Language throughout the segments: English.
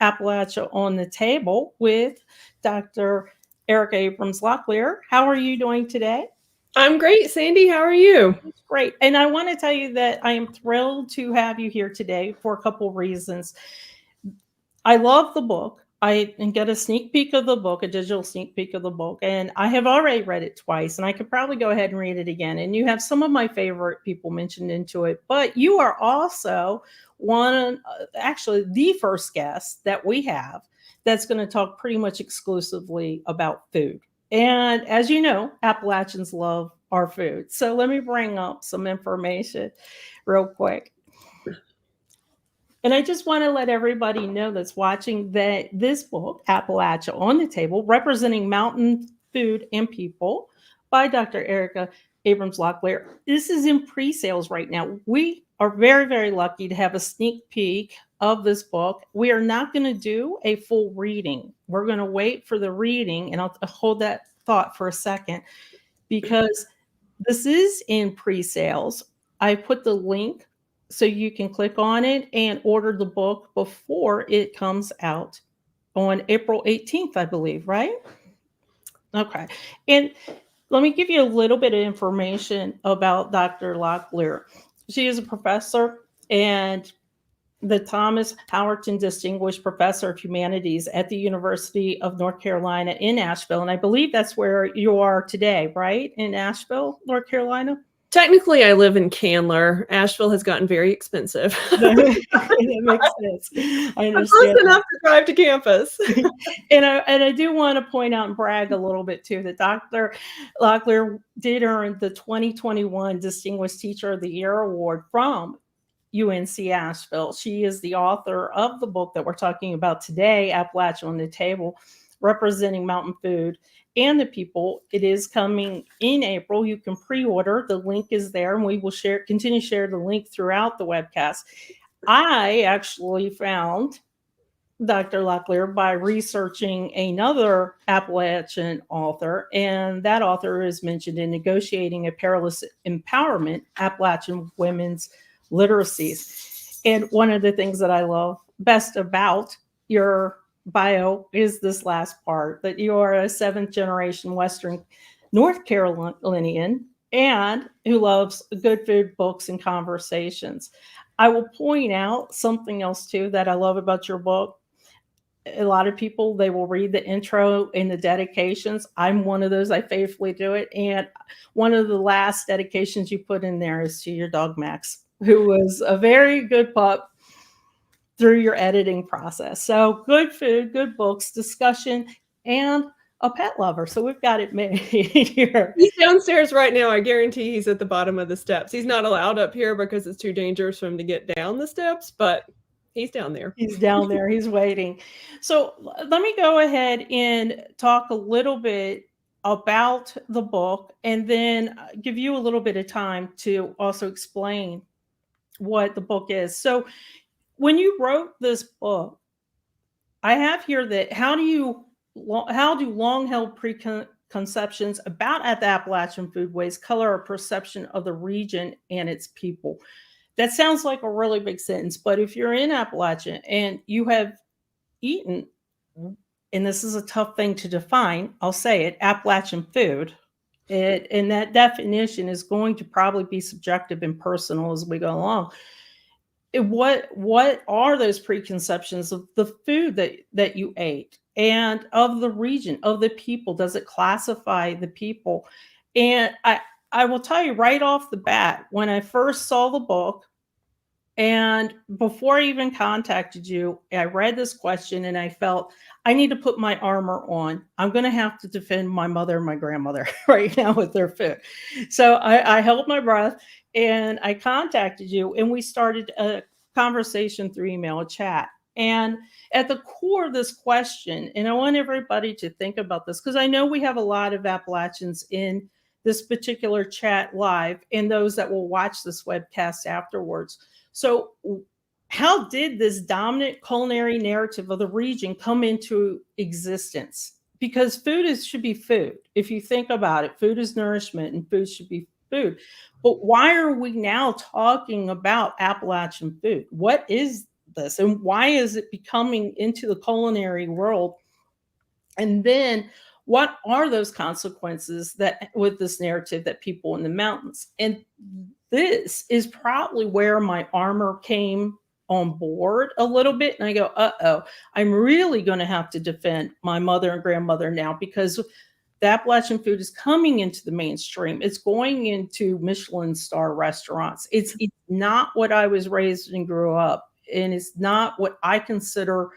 Appalachia on the Table with Dr. Erica Abrams Locklear. How are you doing today? I'm great, Sandy. How are you? It's great. And I want to tell you that I am thrilled to have you here today for a couple of reasons. I love the book. I get a sneak peek of the book, a digital sneak peek of the book, and I have already read it twice, and I could probably go ahead and read it again. And you have some of my favorite people mentioned into it, but you are also actually the first guest that we have that's going to talk pretty much exclusively about food. And as you know, Appalachians love our food. So let me bring up some information real quick. And I just want to let everybody know that's watching that this book, Appalachia on the Table, Representing Mountain Food and People by Dr. Erica Abrams Locklear. This is in pre-sales right now. We are very, very lucky to have a sneak peek of this book. We are not going to do a full reading. We're going to wait for the reading, and I'll hold that thought for a second, because this is in pre-sales. I put the link so you can click on it and order the book before it comes out on April 18th, I believe, right? Okay. And let me give you a little bit of information about Dr. Locklear. She is a professor and the Thomas Howerton Distinguished Professor of Humanities at the University of North Carolina in Asheville. And I believe that's where you are today, right? In Asheville, North Carolina? Technically, I live in Candler. Asheville has gotten very expensive. That makes sense. I understand. I'm close enough to drive to campus. And I do want to point out and brag a little bit too that Dr. Locklear did earn the 2021 Distinguished Teacher of the Year Award from UNC-Asheville. She is the author of the book that we're talking about today, Appalachia on the Table, Representing Mountain Food and the People. It is coming in April. You can pre-order. The link is there, and we will continue to share the link throughout the webcast. I actually found Dr. Locklear by researching another Appalachian author, and that author is mentioned in Negotiating a Perilous Empowerment, Appalachian Women's Literacies. And one of the things that I love best about your bio is this last part, that you are a 7th generation Western North Carolinian and who loves good food, books, and conversations. I will point out something else too that I love about your book. A lot of people, they will read the intro and the dedications. I'm one of those. I faithfully do it. And one of the last dedications you put in there is to your dog, Max, who was a very good pup through your editing process. So good food, good books, discussion, and a pet lover. So we've got it made here. He's downstairs right now. I guarantee he's at the bottom of the steps. He's not allowed up here because it's too dangerous for him to get down the steps, but he's down there. He's down there. He's waiting. So let me go ahead and talk a little bit about the book and then give you a little bit of time to also explain what the book is. So when you wrote this book, I have here that how do long-held preconceptions about the Appalachian foodways color our perception of the region and its people? That sounds like a really big sentence, but if you're in Appalachia and you have eaten, and this is a tough thing to define, I'll say it, Appalachian food, and that definition is going to probably be subjective and personal as we go along. What are those preconceptions of the food that you ate and of the region, of the people? Does it classify the people? And I will tell you right off the bat, when I first saw the book and before I even contacted you, I read this question and I felt I need to put my armor on. I'm going to have to defend my mother and my grandmother right now with their food. So I held my breath and I contacted you and we started a conversation through email, a chat. And at the core of this question, and I want everybody to think about this because I know we have a lot of Appalachians in this particular chat live and those that will watch this webcast afterwards. So how did this dominant culinary narrative of the region come into existence? Because food should be food. If you think about it, food is nourishment and food should be food. But why are we now talking about Appalachian food? What is this, and why is it becoming into the culinary world? And then what are those consequences that with this narrative that people in the mountains? And this is probably where my armor came on board a little bit. And I go, uh-oh, I'm really going to have to defend my mother and grandmother now, because the Appalachian food is coming into the mainstream. It's going into Michelin star restaurants. It's not what I was raised and grew up, and it's not what I consider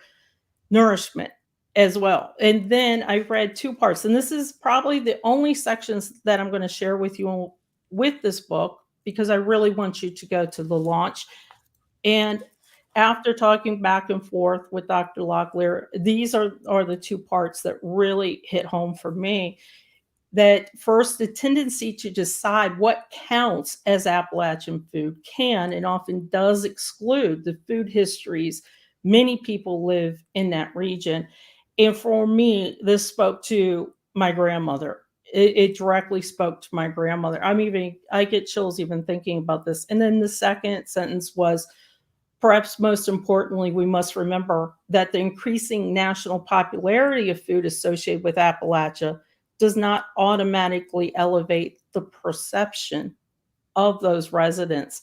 nourishment as well. And then I read two parts, and this is probably the only sections that I'm going to share with you with this book, because I really want you to go to the launch. And after talking back and forth with Dr. Locklear, these are the two parts that really hit home for me. That first, the tendency to decide what counts as Appalachian food can and often does exclude the food histories many people live in that region. And for me, this spoke to my grandmother. It directly spoke to my grandmother. I get chills even thinking about this. And then the second sentence was, perhaps most importantly, we must remember that the increasing national popularity of food associated with Appalachia does not automatically elevate the perception of those residents.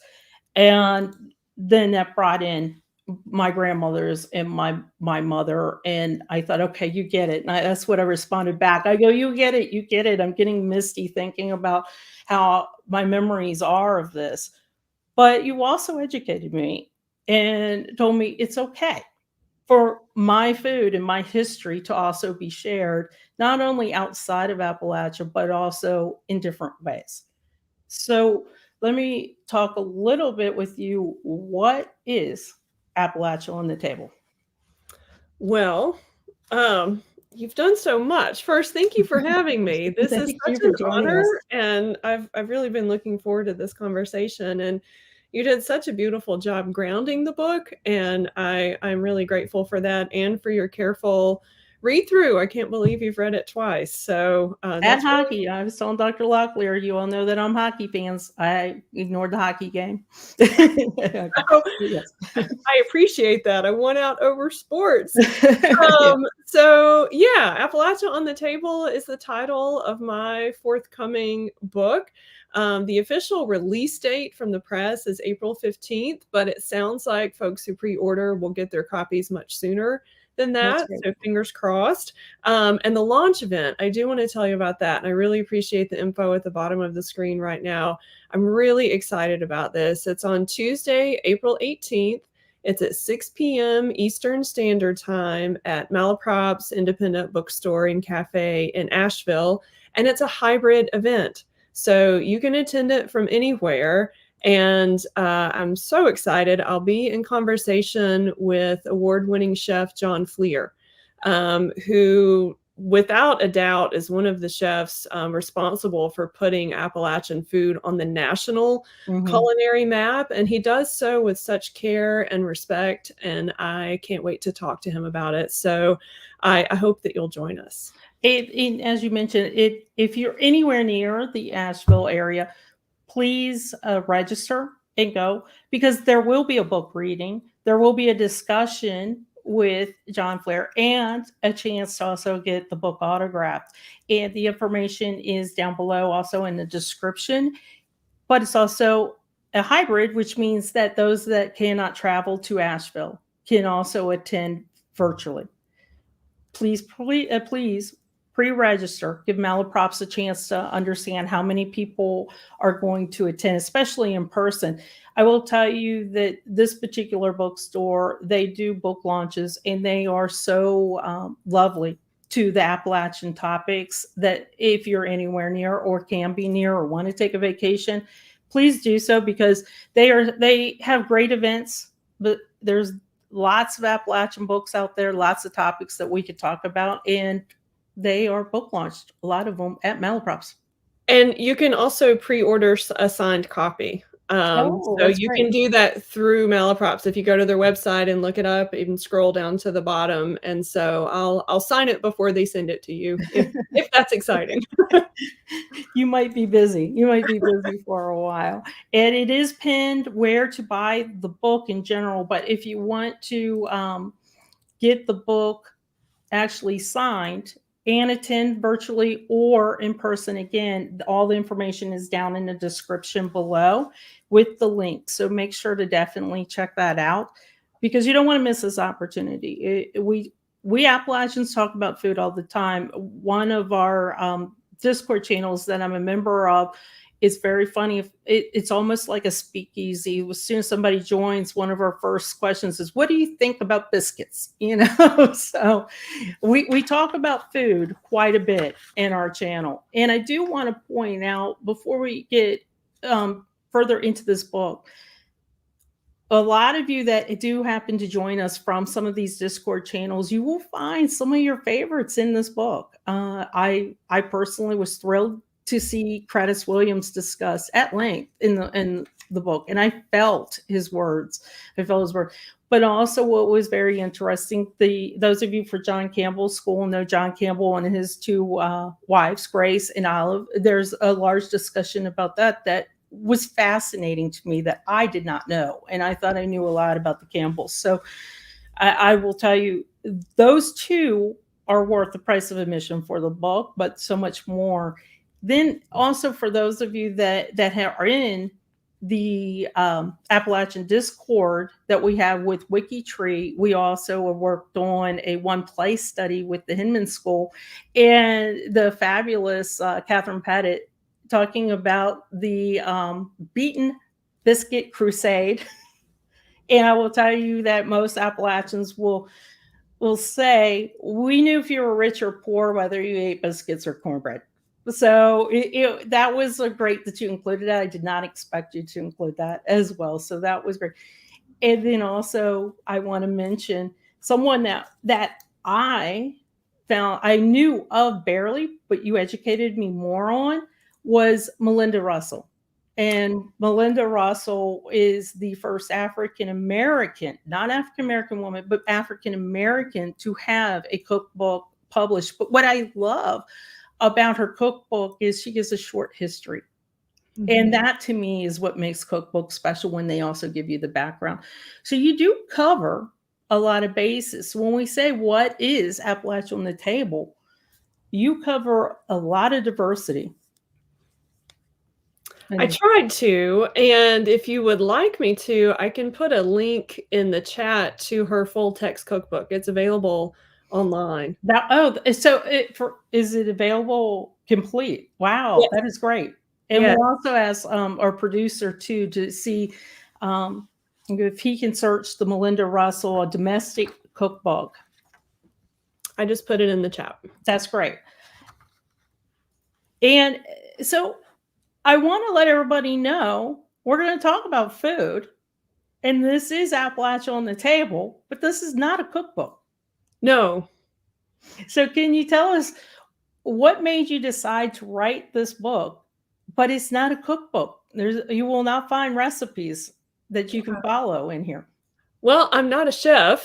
And then that brought in my grandmothers and my mother, and I thought, okay, you get it. And that's what I responded back. I go, you get it, you get it. I'm getting misty thinking about how my memories are of this. But you also educated me and told me it's okay for my food and my history to also be shared, not only outside of Appalachia, but also in different ways. So let me talk a little bit with you. What is Appalachia on the table? Well, you've done so much. First, thank you for having me. This is Thank you such for an joining honor, us. and I've really been looking forward to this conversation. And you did such a beautiful job grounding the book, and I'm really grateful for that and for your careful read through. I can't believe you've read it twice. So At that's really hockey, I was telling Dr. Locklear, you all know that I'm hockey fans. I ignored the hockey game. Yes. I appreciate that. I won out over sports. Yeah. So yeah, Appalachia on the Table is the title of my forthcoming book. The official release date from the press is April 15th, but it sounds like folks who pre-order will get their copies much sooner than That's that. great. So fingers crossed. And the launch event, I do want to tell you about that. And I really appreciate the info at the bottom of the screen right now. I'm really excited about this. It's on Tuesday, April 18th. It's at 6 p.m. Eastern Standard Time at Malaprop's Independent Bookstore and Cafe in Asheville. And it's a hybrid event. So you can attend it from anywhere. And I'm so excited. I'll be in conversation with award-winning chef John Fleer, who without a doubt is one of the chefs responsible for putting Appalachian food on the national culinary map. And he does so with such care and respect. And I can't wait to talk to him about it. So I hope that you'll join us. As you mentioned, if you're anywhere near the Asheville area, please register and go, because there will be a book reading. There will be a discussion with John Fleer and a chance to also get the book autographed. And the information is down below, also in the description. But it's also a hybrid, which means that those that cannot travel to Asheville can also attend virtually. Please pre-register. Give Malaprop's a chance to understand how many people are going to attend, especially in person. I will tell you that this particular bookstore, they do book launches, and they are so lovely to the Appalachian topics that if you're anywhere near or can be near or want to take a vacation, please do so, because they have great events, but there's lots of Appalachian books out there, lots of topics that we could talk about, and they are book launched, a lot of them at Malaprop's. And you can also pre-order a signed copy. Oh, So that's you great. can do that through Malaprops if you go to their website and look it up, even scroll down to the bottom. And so I'll sign it before they send it to you if that's exciting. You might be busy. You might be busy for a while. And it is pinned where to buy the book in general. But if you want to get the book actually signed and attend virtually or in person, again, all the information is down in the description below with the link. So make sure to definitely check that out because you don't want to miss this opportunity. We Appalachians talk about food all the time. One of our Discord channels that I'm a member of, it's very funny. It's almost like a speakeasy. As soon as somebody joins, one of our first questions is, "What do you think about biscuits?" So we talk about food quite a bit in our channel. And I do want to point out before we get further into this book, a lot of you that do happen to join us from some of these Discord channels, you will find some of your favorites in this book. I personally was thrilled to see Credis Williams discussed at length in the book, and I felt his words. I felt his word. But also, what was very interesting, those of you for John Campbell's school know John Campbell and his two wives, Grace and Olive. There's a large discussion about that was fascinating to me that I did not know. And I thought I knew a lot about the Campbells. So I will tell you, those two are worth the price of admission for the book, but so much more. Then also for those of you that are in the Appalachian Discord that we have with WikiTree, we also have worked on a one place study with the Hinman School and the fabulous Catherine Pettit talking about the beaten biscuit crusade. And I will tell you that most Appalachians will say, we knew if you were rich or poor, whether you ate biscuits or cornbread. So that was great that you included that. I did not expect you to include that as well. So that was great. And then also I want to mention someone that I found I knew of barely, but you educated me more on was Melinda Russell. And Melinda Russell is the first African American, not African American woman, but African American to have a cookbook published. But what I love about her cookbook is she gives a short history. Mm-hmm. And that to me is what makes cookbooks special when they also give you the background. So you do cover a lot of bases. When we say what is Appalachia on the table, you cover a lot of diversity. I tried to, and if you would like me to, I can put a link in the chat to her full text cookbook. It's available online. Is it available complete? Wow, yes. That is great. And yes. We'll also ask our producer too to see if he can search the Melinda Russell domestic cookbook. I just put it in the chat. That's great. And so I want to let everybody know we're going to talk about food, and this is Appalachia on the Table, but this is not a cookbook. No. So can you tell us what made you decide to write this book, but it's not a cookbook? You will not find recipes that you can follow in here. Well, I'm not a chef.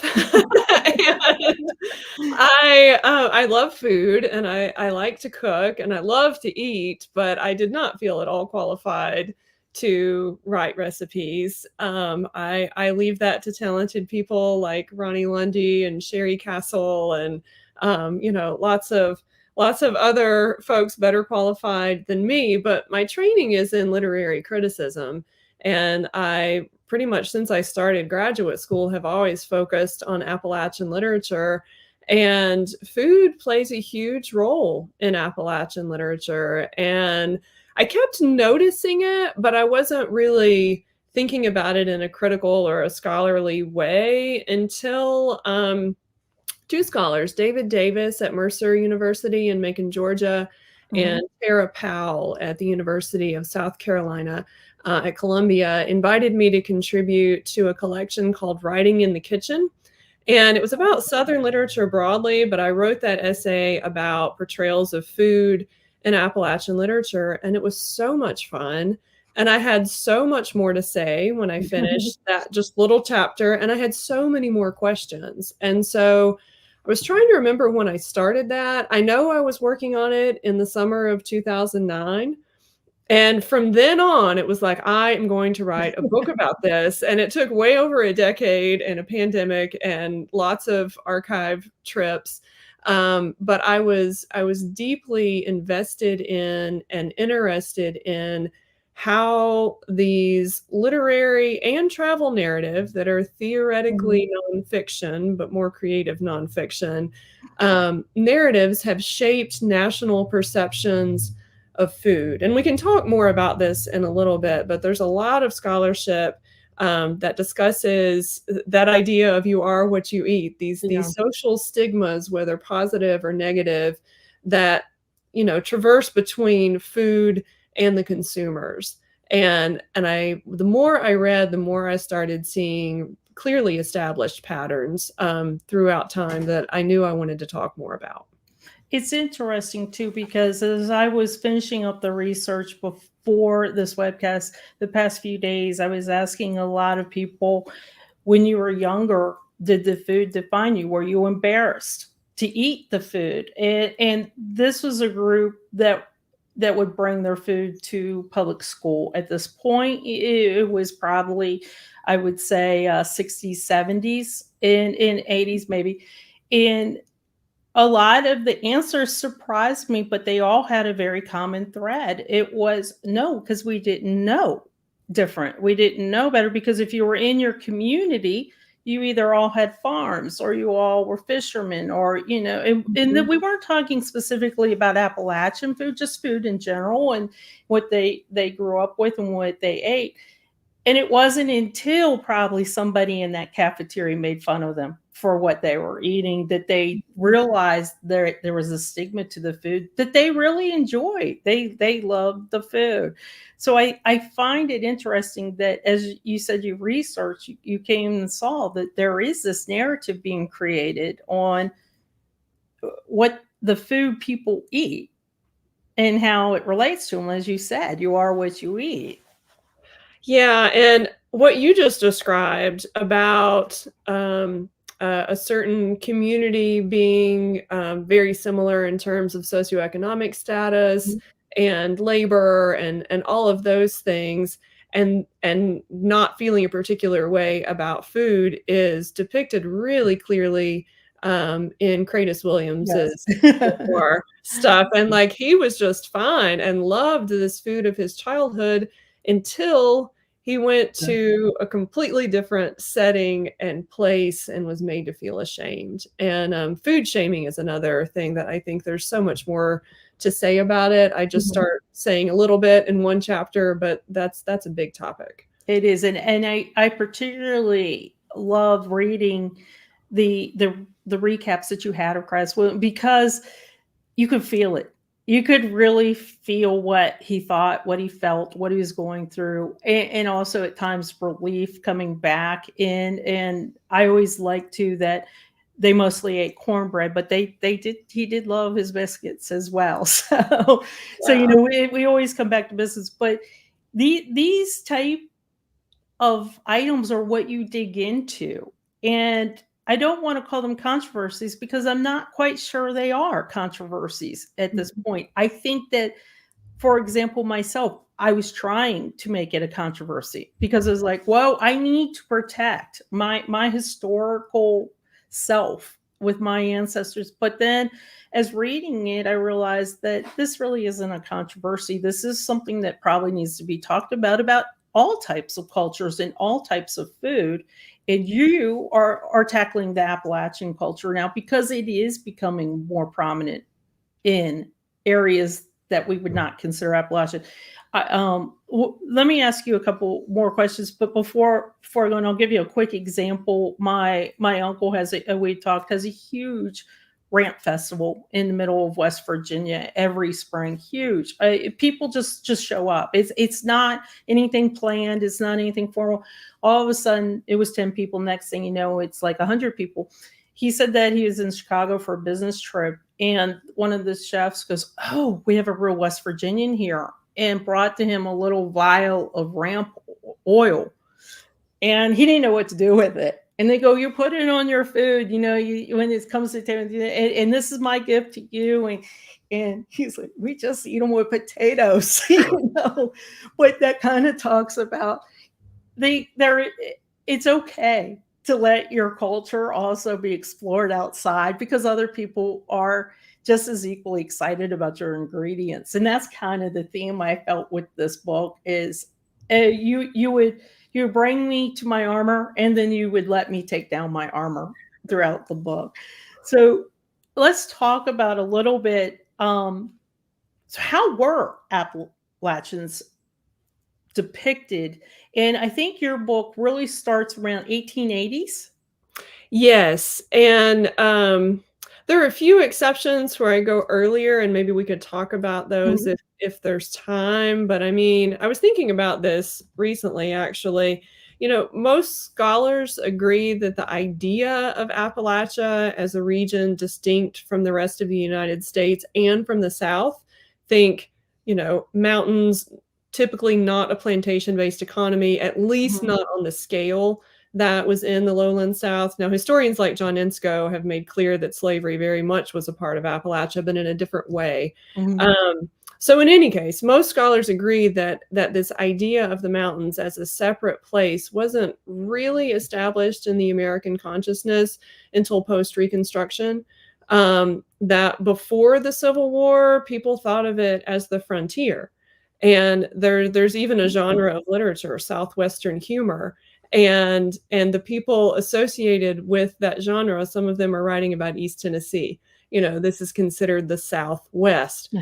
I love food and I like to cook and I love to eat, but I did not feel at all qualified to write recipes. I leave that to talented people like Ronnie Lundy and Sherry Castle and lots of other folks better qualified than me. But my training is in literary criticism, and I pretty much since I started graduate school have always focused on Appalachian literature, and food plays a huge role in Appalachian literature. And I kept noticing it, but I wasn't really thinking about it in a critical or a scholarly way until two scholars, David Davis at Mercer University in Macon, Georgia, and Tara Powell at the University of South Carolina at Columbia, invited me to contribute to a collection called Writing in the Kitchen. And it was about Southern literature broadly, but I wrote that essay about portrayals of food in Appalachian literature, and it was so much fun. And I had so much more to say when I finished that just little chapter, and I had so many more questions. And so I was trying to remember when I started that. I know I was working on it in the summer of 2009. And from then on, it was like, I am going to write a book about this. And it took way over a decade and a pandemic and lots of archive trips. But I was deeply invested in and interested in how these literary and travel narrative that are theoretically nonfiction, but more creative nonfiction, narratives have shaped national perceptions of food. And we can talk more about this in a little bit, but there's a lot of scholarship that discusses that idea of you are what you eat, these social stigmas, whether positive or negative, that, traverse between food and the consumers. And the more I read, the more I started seeing clearly established patterns throughout time that I knew I wanted to talk more about. It's interesting too, because as I was finishing up the research before this webcast, the past few days, I was asking a lot of people, when you were younger, did the food define you? Were you embarrassed to eat the food? And this was a group that would bring their food to public school. At this point, it was probably, I would say, 60s, 70s, in 80s maybe. And a lot of the answers surprised me, but they all had a very common thread. It was no, because we didn't know different. We didn't know better, because if you were in your community, you either all had farms or you all were fishermen, or, and then we weren't talking specifically about Appalachian food, just food in general and what they grew up with and what they ate. And it wasn't until probably somebody in that cafeteria made fun of them for what they were eating that they realized there was a stigma to the food that they really enjoyed. They loved the food. So I find it interesting that, as you said, you researched, you came and saw that there is this narrative being created on what the food people eat and how it relates to them. As you said, you are what you eat. Yeah, and what you just described about a certain community being very similar in terms of socioeconomic status and labor and all of those things, and not feeling a particular way about food is depicted really clearly in Cratus Williams's memoir stuff. And like, he was just fine and loved this food of his childhood until he went to a completely different setting and place and was made to feel ashamed. And food shaming is another thing that I think there's so much more to say about it. I just start saying a little bit in one chapter, but that's a big topic. It is. And I particularly love reading the recaps that you had of Christ, because you could feel it. You could really feel what he thought, what he felt, what he was going through, and also at times relief coming back in. And I always like too that they mostly ate cornbread, but he did love his biscuits as well. So we always come back to biscuits, but these type of items are what you dig into. And I don't want to call them controversies, because I'm not quite sure they are controversies at this point. I think that, for example, myself, I was trying to make it a controversy, because I was like, well, I need to protect my historical self with my ancestors. But then as reading it, I realized that this really isn't a controversy. This is something that probably needs to be talked about all types of cultures and all types of food. And you are tackling the Appalachian culture now, because it is becoming more prominent in areas that we would not consider Appalachian. Let me ask you a couple more questions, but before going, I'll give you a quick example. My uncle has a huge ramp festival in the middle of West Virginia every spring. Huge. People just show up. It's not anything planned. It's not anything formal. All of a sudden, it was 10 people. Next thing you know, it's like 100 people. He said that he was in Chicago for a business trip, and one of the chefs goes, "Oh, we have a real West Virginian here." and brought to him a little vial of ramp oil, and he didn't know what to do with it. And they go, "You put it on your food, when it comes to table, and this is my gift to you." And he's like, "We just eat them with potatoes," But that kind of talks about it's okay to let your culture also be explored outside, because other people are just as equally excited about your ingredients. And that's kind of the theme I felt with this book is you would bring me to my armor, and then you would let me take down my armor throughout the book. So let's talk about a little bit. So how were Appalachians depicted? And I think your book really starts around 1880s. Yes. And there are a few exceptions where I go earlier, and maybe we could talk about those Mhm. if there's time. But I mean, I was thinking about this recently, actually. Most scholars agree that the idea of Appalachia as a region distinct from the rest of the United States and from the South, think, mountains, typically not a plantation-based economy, at least Mhm. not on the scale that was in the lowland South. Now, historians like John Insko have made clear that slavery very much was a part of Appalachia, but in a different way. Mhm. So in any case, most scholars agree that this idea of the mountains as a separate place wasn't really established in the American consciousness until post-Reconstruction. That before the Civil War, people thought of it as the frontier. And there's even a genre of literature, Southwestern humor, and the people associated with that genre, some of them are writing about East Tennessee. This is considered the Southwest.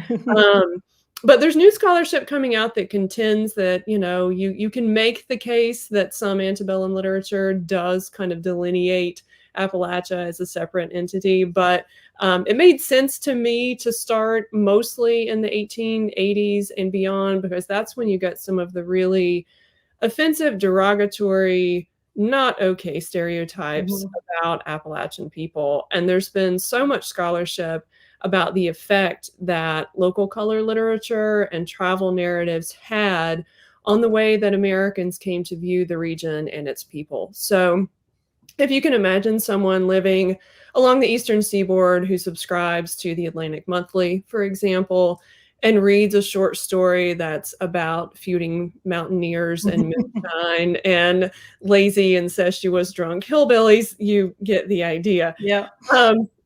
But there's new scholarship coming out that contends that, you can make the case that some antebellum literature does kind of delineate Appalachia as a separate entity. But it made sense to me to start mostly in the 1880s and beyond, because that's when you get some of the really offensive, derogatory, not okay stereotypes Mhm. about Appalachian people. And there's been so much scholarship about the effect that local color literature and travel narratives had on the way that Americans came to view the region and its people. So if you can imagine someone living along the eastern seaboard who subscribes to the Atlantic Monthly, for example, and reads a short story that's about feuding mountaineers and moonshine and lazy, incestuous, drunk hillbillies, you get the idea. Yeah.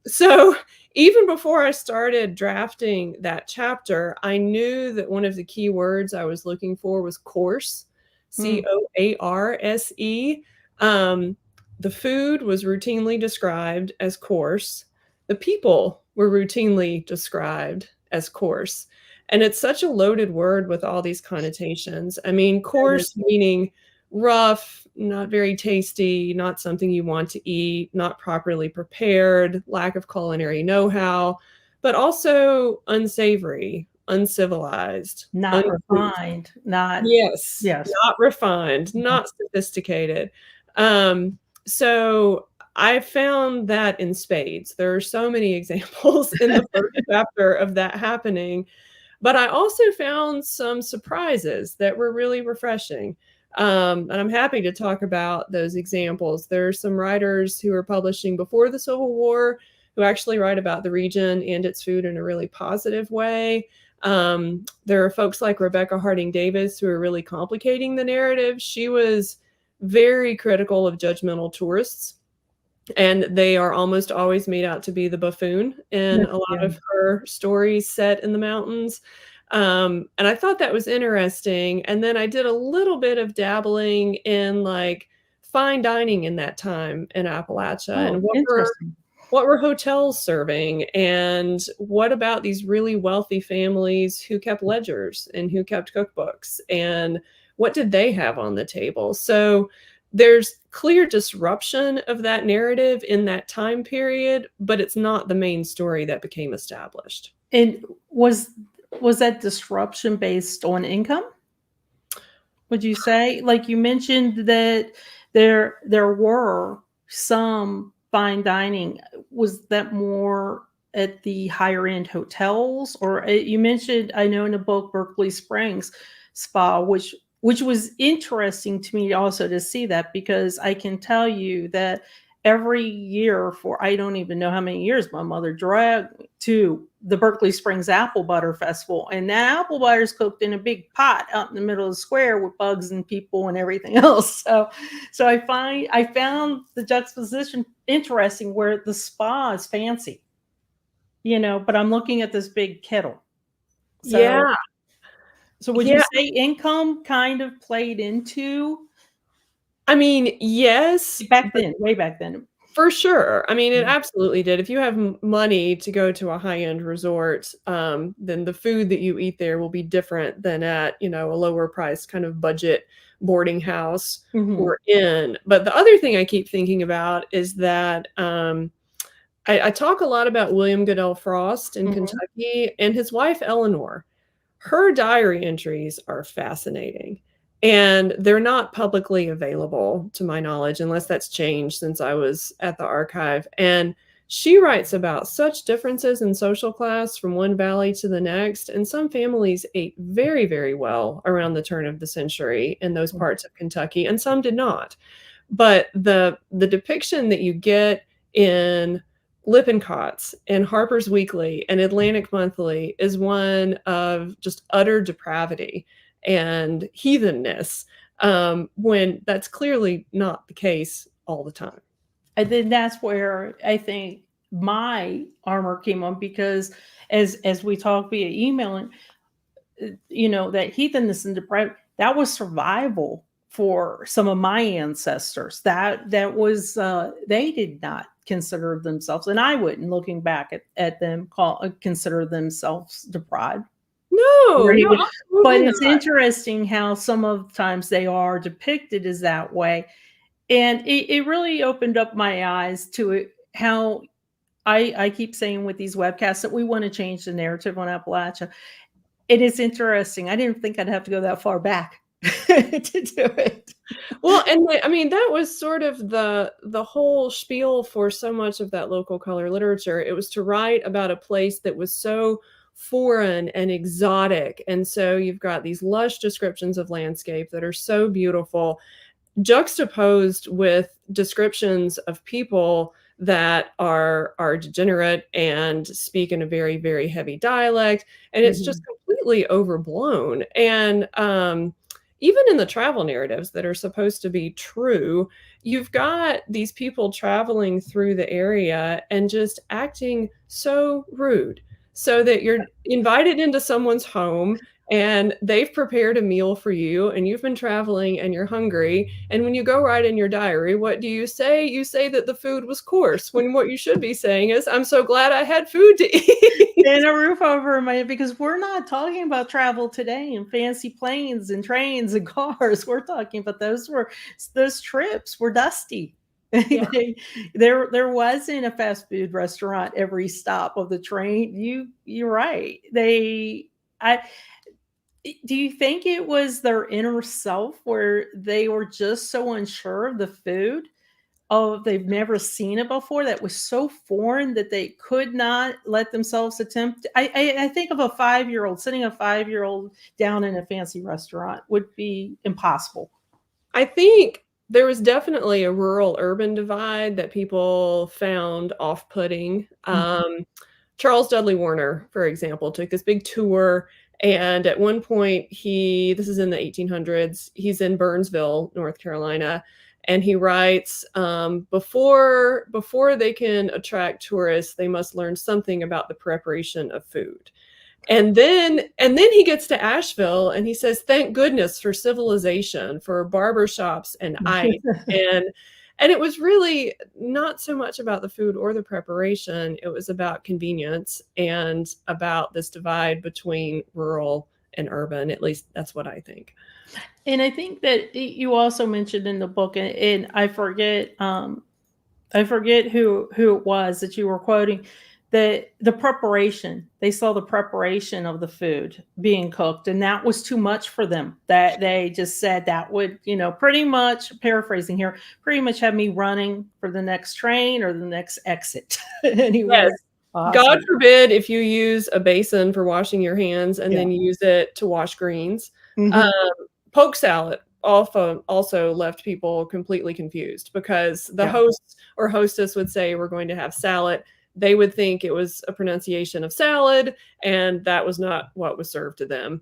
So even before I started drafting that chapter, I knew that one of the key words I was looking for was coarse, Mm. Coarse. The food was routinely described as coarse. The people were routinely described as coarse. And it's such a loaded word with all these connotations. I mean, That coarse meaning rough, not very tasty, not something you want to eat, not properly prepared, lack of culinary know-how, but also unsavory, uncivilized, not uncouth. refined, not Yes, yes. not refined, Mhm. not sophisticated. Um, so I found that in spades. There are so many examples in the first chapter of that happening, but I also found some surprises that were really refreshing. And I'm happy to talk about those examples. There are some writers who are publishing before the Civil War who actually write about the region and its food in a really positive way. There are folks like Rebecca Harding Davis who are really complicating the narrative. She was very critical of judgmental tourists, and they are almost always made out to be the buffoon in a lot Yeah. of her stories set in the mountains. And I thought that was interesting. And then I did a little bit of dabbling in like fine dining in that time in Appalachia, and Oh, what were interesting. hotels serving, and what about these really wealthy families who kept ledgers and who kept cookbooks, and what did they have on the table? So there's clear disruption of that narrative in that time period, but it's not the main story that became established. And was that disruption based on income? Would you say? Like you mentioned that there were some fine dining. Was that more? at the higher end hotels, or you mentioned, I know in the book, Berkeley Springs Spa, which was interesting to me also to see that, because I can tell you that every year for I don't even know how many years, my mother dragged me to the Berkeley Springs Apple Butter Festival, and that apple butter is cooked in a big pot out in the middle of the square with bugs and people and everything else. So I found the juxtaposition interesting, where the spa is fancy, but I'm looking at this big kettle. So, Yeah. so would you Yeah. say income kind of played into I mean, yes, back then, way back then? for sure. I mean, it Mhm. absolutely did. If you have money to go to a high-end resort, then the food that you eat there will be different than at, a lower price kind of budget boarding house Mhm. or inn. But the other thing I keep thinking about is that I talk a lot about William Goodell Frost in Mhm. Kentucky and his wife Eleanor. Her diary entries are fascinating, and they're not publicly available to my knowledge, unless that's changed since I was at the archive, and she writes about such differences in social class from one valley to the next, and some families ate very, very well around the turn of the century in those Mhm. parts of Kentucky, and some did not. But the depiction that you get in Lippincott's and Harper's Weekly and Atlantic Monthly is one of just utter depravity and heathenness, when that's clearly not the case all the time. And then that's where I think my armor came on, because as we talk via email, and that heathenness and depravity, that was survival for some of my ancestors. That was they did not consider themselves, and I wouldn't, looking back at them, consider themselves deprived or No, no, even. But absolutely it's not. interesting how some of the times they are depicted as that way, and it really opened up my eyes to it, how I keep saying with these webcasts that we want to change the narrative on Appalachia. It is interesting. I didn't think I'd have to go that far back to do it. Well, and I mean, that was sort of the whole spiel for so much of that local color literature. It was to write about a place that was so foreign and exotic. And so you've got these lush descriptions of landscape that are so beautiful, juxtaposed with descriptions of people that are degenerate and speak in a very, very heavy dialect, and it's just Mhm. completely overblown. And even in the travel narratives that are supposed to be true, you've got these people traveling through the area and just acting so rude, so that you're invited into someone's home and they've prepared a meal for you and you've been traveling and you're hungry, and when you go write in your diary, what do you say? You say that the food was coarse, when what you should be saying is, I'm so glad I had food to eat. And a roof over my head, because we're not talking about travel today and fancy planes and trains and cars. We're talking about those trips were dusty. Yeah. There wasn't a fast food restaurant every stop of the train. You're right. I Do you think it was their inner self, where they were just so unsure of the food? Oh, they've never seen it before, that was so foreign that they could not let themselves attempt. I think of a 5-year-old, sitting a 5-year-old down in a fancy restaurant would be impossible. I think there was definitely a rural urban divide that people found off-putting. Mhm. Charles Dudley Warner, for example, took this big tour, and at one point this is in the 1800s, he's in Burnsville, North Carolina, and he writes, before they can attract tourists, they must learn something about the preparation of food. And then he gets to Asheville and he says, "Thank goodness for civilization, for barber shops and ice." And and it was really not so much about the food or the preparation, it was about convenience and about this divide between rural and urban. At least that's what I think. And I think that you also mentioned in the book, and I forget who it was that you were quoting, the preparation. They saw the preparation of the food being cooked, and that was too much for them. That they just said that would, pretty much, paraphrasing here, pretty much have me running for the next train or the next exit Yes. anywhere. God Awesome. forbid if you use a basin for washing your hands and Yeah. then use it to wash greens. Um, Mhm. poke salad also left people completely confused because the Yeah. host or hostess would say, "We're going to have salad." They would think it was a pronunciation of salad, and that was not what was served to them.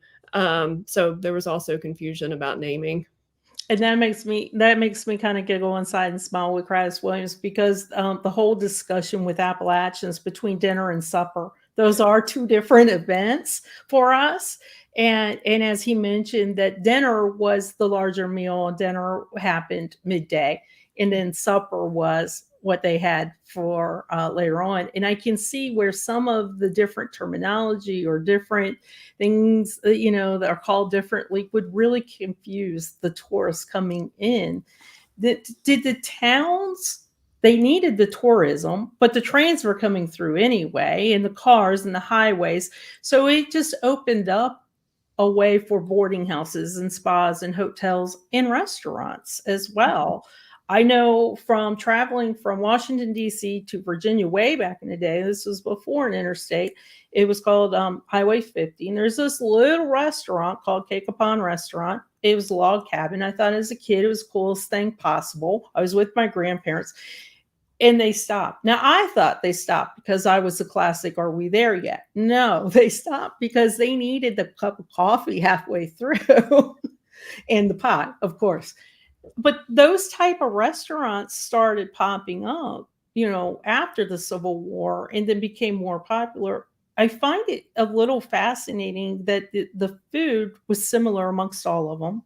So there was also confusion about naming. And that makes me kind of giggle inside and smile with Cradis Williams because the whole discussion with Appalachians between dinner and supper, those are two different events for us. And as he mentioned, that dinner was the larger meal, and dinner happened midday, and then supper was what they had for later on. And I can see where some of the different terminology or different things that are called differently would really confuse the tourists coming in. Did the towns, they needed the tourism, but the trains were coming through anyway, and the cars and the highways, so it just opened up a way for boarding houses and spas and hotels and restaurants as well. I know from traveling from Washington, D.C. to Virginia way back in the day, this was before an interstate, it was called Highway 50. And there's this little restaurant called Cake Upon Restaurant. It was a log cabin. I thought as a kid it was the coolest thing possible. I was with my grandparents and they stopped. Now, I thought they stopped because I was a classic, "Are we there yet?" No, they stopped because they needed the cup of coffee halfway through and the pie, of course. But those type of restaurants started popping up, after the Civil War and then became more popular. I find it a little fascinating that the food was similar amongst all of them.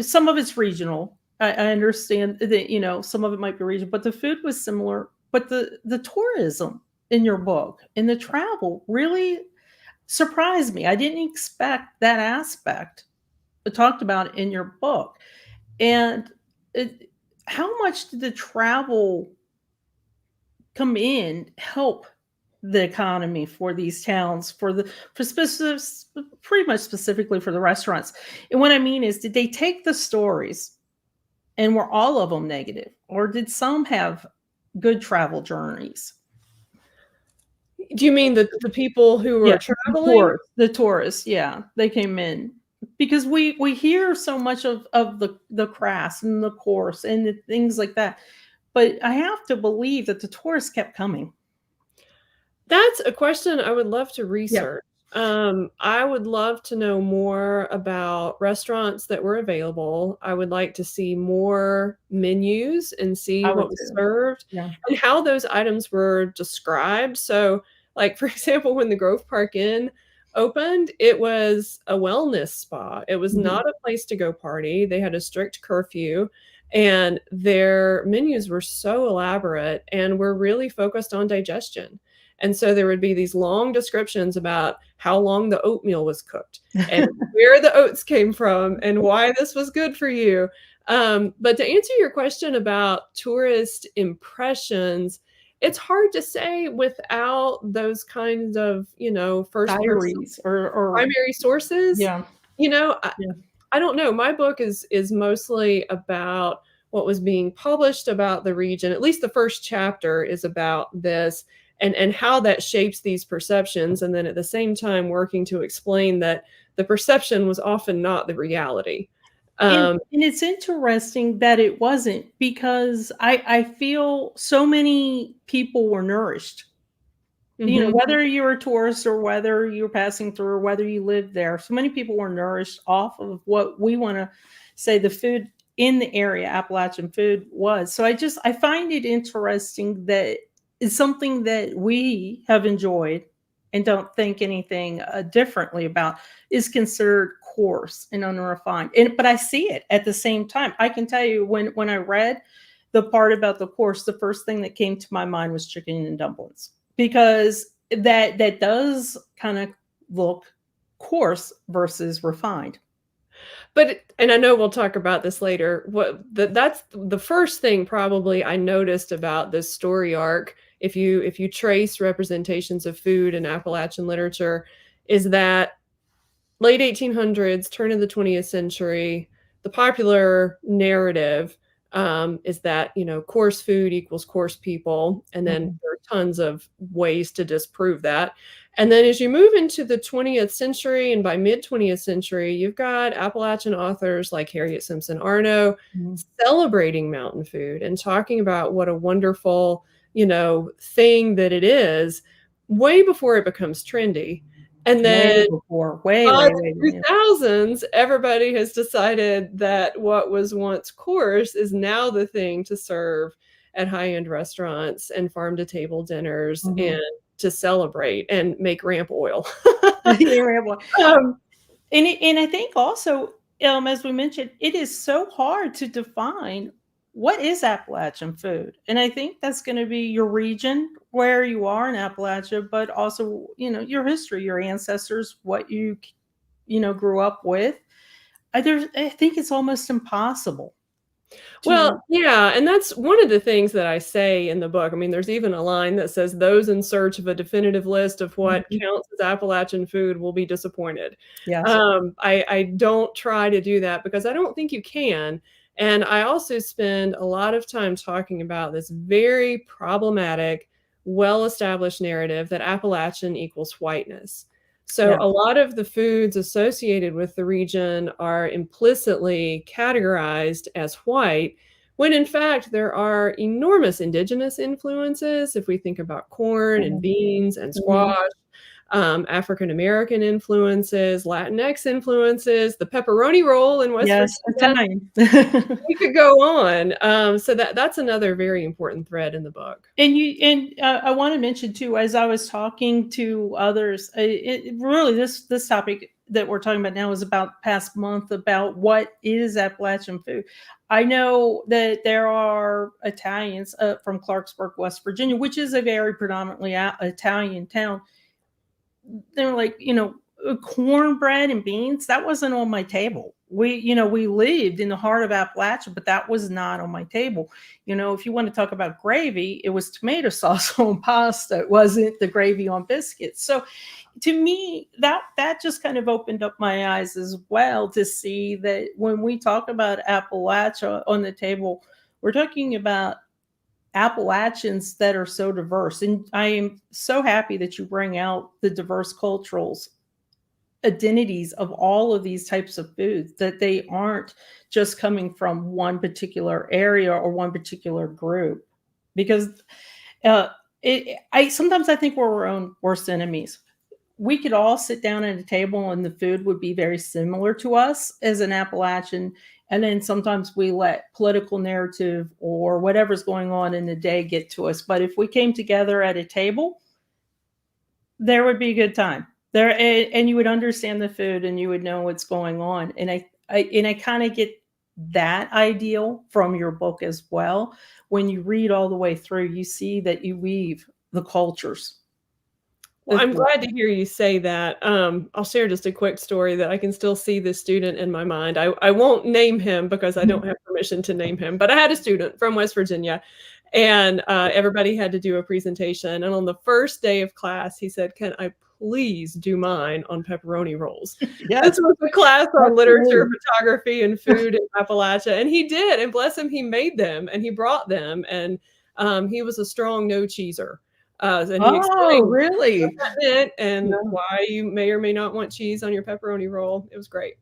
Some of it's regional. I understand that, some of it might be regional, but the food was similar. But the tourism in your book and the travel really surprised me. I didn't expect that aspect talked about in your book. And it, how much did the travel come in help the economy for these towns, for specific, pretty much specifically for the restaurants? And what I mean is, did they take the stories and were all of them negative, or did some have good travel journeys? Do you mean the people who Yeah, were traveling? the tourists, yeah, they came in because we hear so much of the crafts and the course and the things like that, but I have to believe that the tourists kept coming. That's a question I would love to Yeah, research. I would love to know more about restaurants that were available. I would like to see more menus and see I would what was too. served Yeah. and how those items were described. So, like, for example, when the Grove Park Inn opened, it was a wellness spa. It was Mhm. not a place to go party. They had a strict curfew, and their menus were so elaborate and were really focused on digestion. And so there would be these long descriptions about how long the oatmeal was cooked and where the oats came from and why this was good for you. But to answer your question about tourist impressions, it's hard to say without those kinds of, first person Diaries or primary sources. yeah, You know, I, yeah. I don't know. My book is mostly about what was being published about the region. At least the first chapter is about this and how that shapes these perceptions. And then at the same time, working to explain that the perception was often not the reality. And Um, and it's interesting that it wasn't because I feel so many people were nourished. mhm. Whether you're a tourist or whether you're passing through or whether you live there, so many people were nourished off of what we want to say the food in the area, Appalachian food was. So I find it interesting that it's something that we have enjoyed and don't think anything differently about is considered coarse and unrefined. But I see it at the same time. I can tell you when I read the part about the course, the first thing that came to my mind was chicken and dumplings because that does kind of look coarse versus refined. And I know we'll talk about this later. That's the first thing probably I noticed about this story arc. If you trace representations of food in Appalachian literature, is that late 1800s, turn of the 20th century, the popular narrative is that, coarse food equals coarse people. And then Mhm. there are tons of ways to disprove that. And then as you move into the 20th century and by mid 20th century, you've got Appalachian authors like Harriet Simpson Arno Mhm. celebrating mountain food and talking about what a wonderful, thing that it is way before it becomes trendy. And Way then before, way, by way, the way, way. 2000s, everybody has decided that what was once coarse is now the thing to serve at high-end restaurants and farm-to-table dinners Mhm. and to celebrate and make ramp oil. You're able Um, and I think also, as we mentioned, it is so hard to define what is Appalachian food, and I think that's gonna be your region, where you are in Appalachia, but also, your history, your ancestors, what grew up with. I think it's almost impossible Well, to. yeah, and that's one of the things that I say in the book. I mean, there's even a line that says, "Those in search of a definitive list of what Mhm. counts as Appalachian food will be disappointed." Yes. I don't try to do that because I don't think you can. And I also spend a lot of time talking about this very problematic, well-established narrative that Appalachian equals whiteness. So Yeah. a lot of the foods associated with the region are implicitly categorized as white, when in fact there are enormous indigenous influences. If we think about corn and Mhm. beans and Mhm. squash, African American influences, Latinx influences, the pepperoni roll in West Yes, Virginia. Italian. We could go on. So that's another very important thread in the book. I want to mention too, as I was talking to others, really this topic that we're talking about now is about past month about what is Appalachian food. I know that there are Italians from Clarksburg, West Virginia, which is a very predominantly Italian town. They're like, cornbread and beans, that wasn't on my table. We lived in the heart of Appalachia, but that was not on my table. If you want to talk about gravy, it was tomato sauce on pasta. It wasn't the gravy on biscuits. So to me, that just kind of opened up my eyes as well to see that when we talk about Appalachia on the table, we're talking about Appalachians that are so diverse. And I am so happy that you bring out the diverse cultures identities of all of these types of foods, that they aren't just coming from one particular area or one particular group. Because uh, I sometimes I think we're our own worst enemies. We could all sit down at a table and the food would be very similar to us as an Appalachian. And then sometimes we let political narrative or whatever's going on in the day get to us. But if we came together at a table, there would be a good time there, and you would understand the food and you would know what's going on. And I kind of get that ideal from your book as well. When you read all the way through, you see that you weave the cultures. Well, I'm glad to hear you say that. I'll share just a quick story that I can still see the student in my mind. I won't name him because I don't have permission to name him, but I had a student from West Virginia, and everybody had to do a presentation. And on the first day of class, he said, "Can I please do mine on pepperoni rolls?" This Yes, was a class on literature, absolutely. photography, and food in Appalachia, and he did. And bless him, he made them and he brought them, and he was a strong no cheeser. And he Oh, explained what really? that meant and Yeah. why you may or may not want cheese on your pepperoni roll. It was great.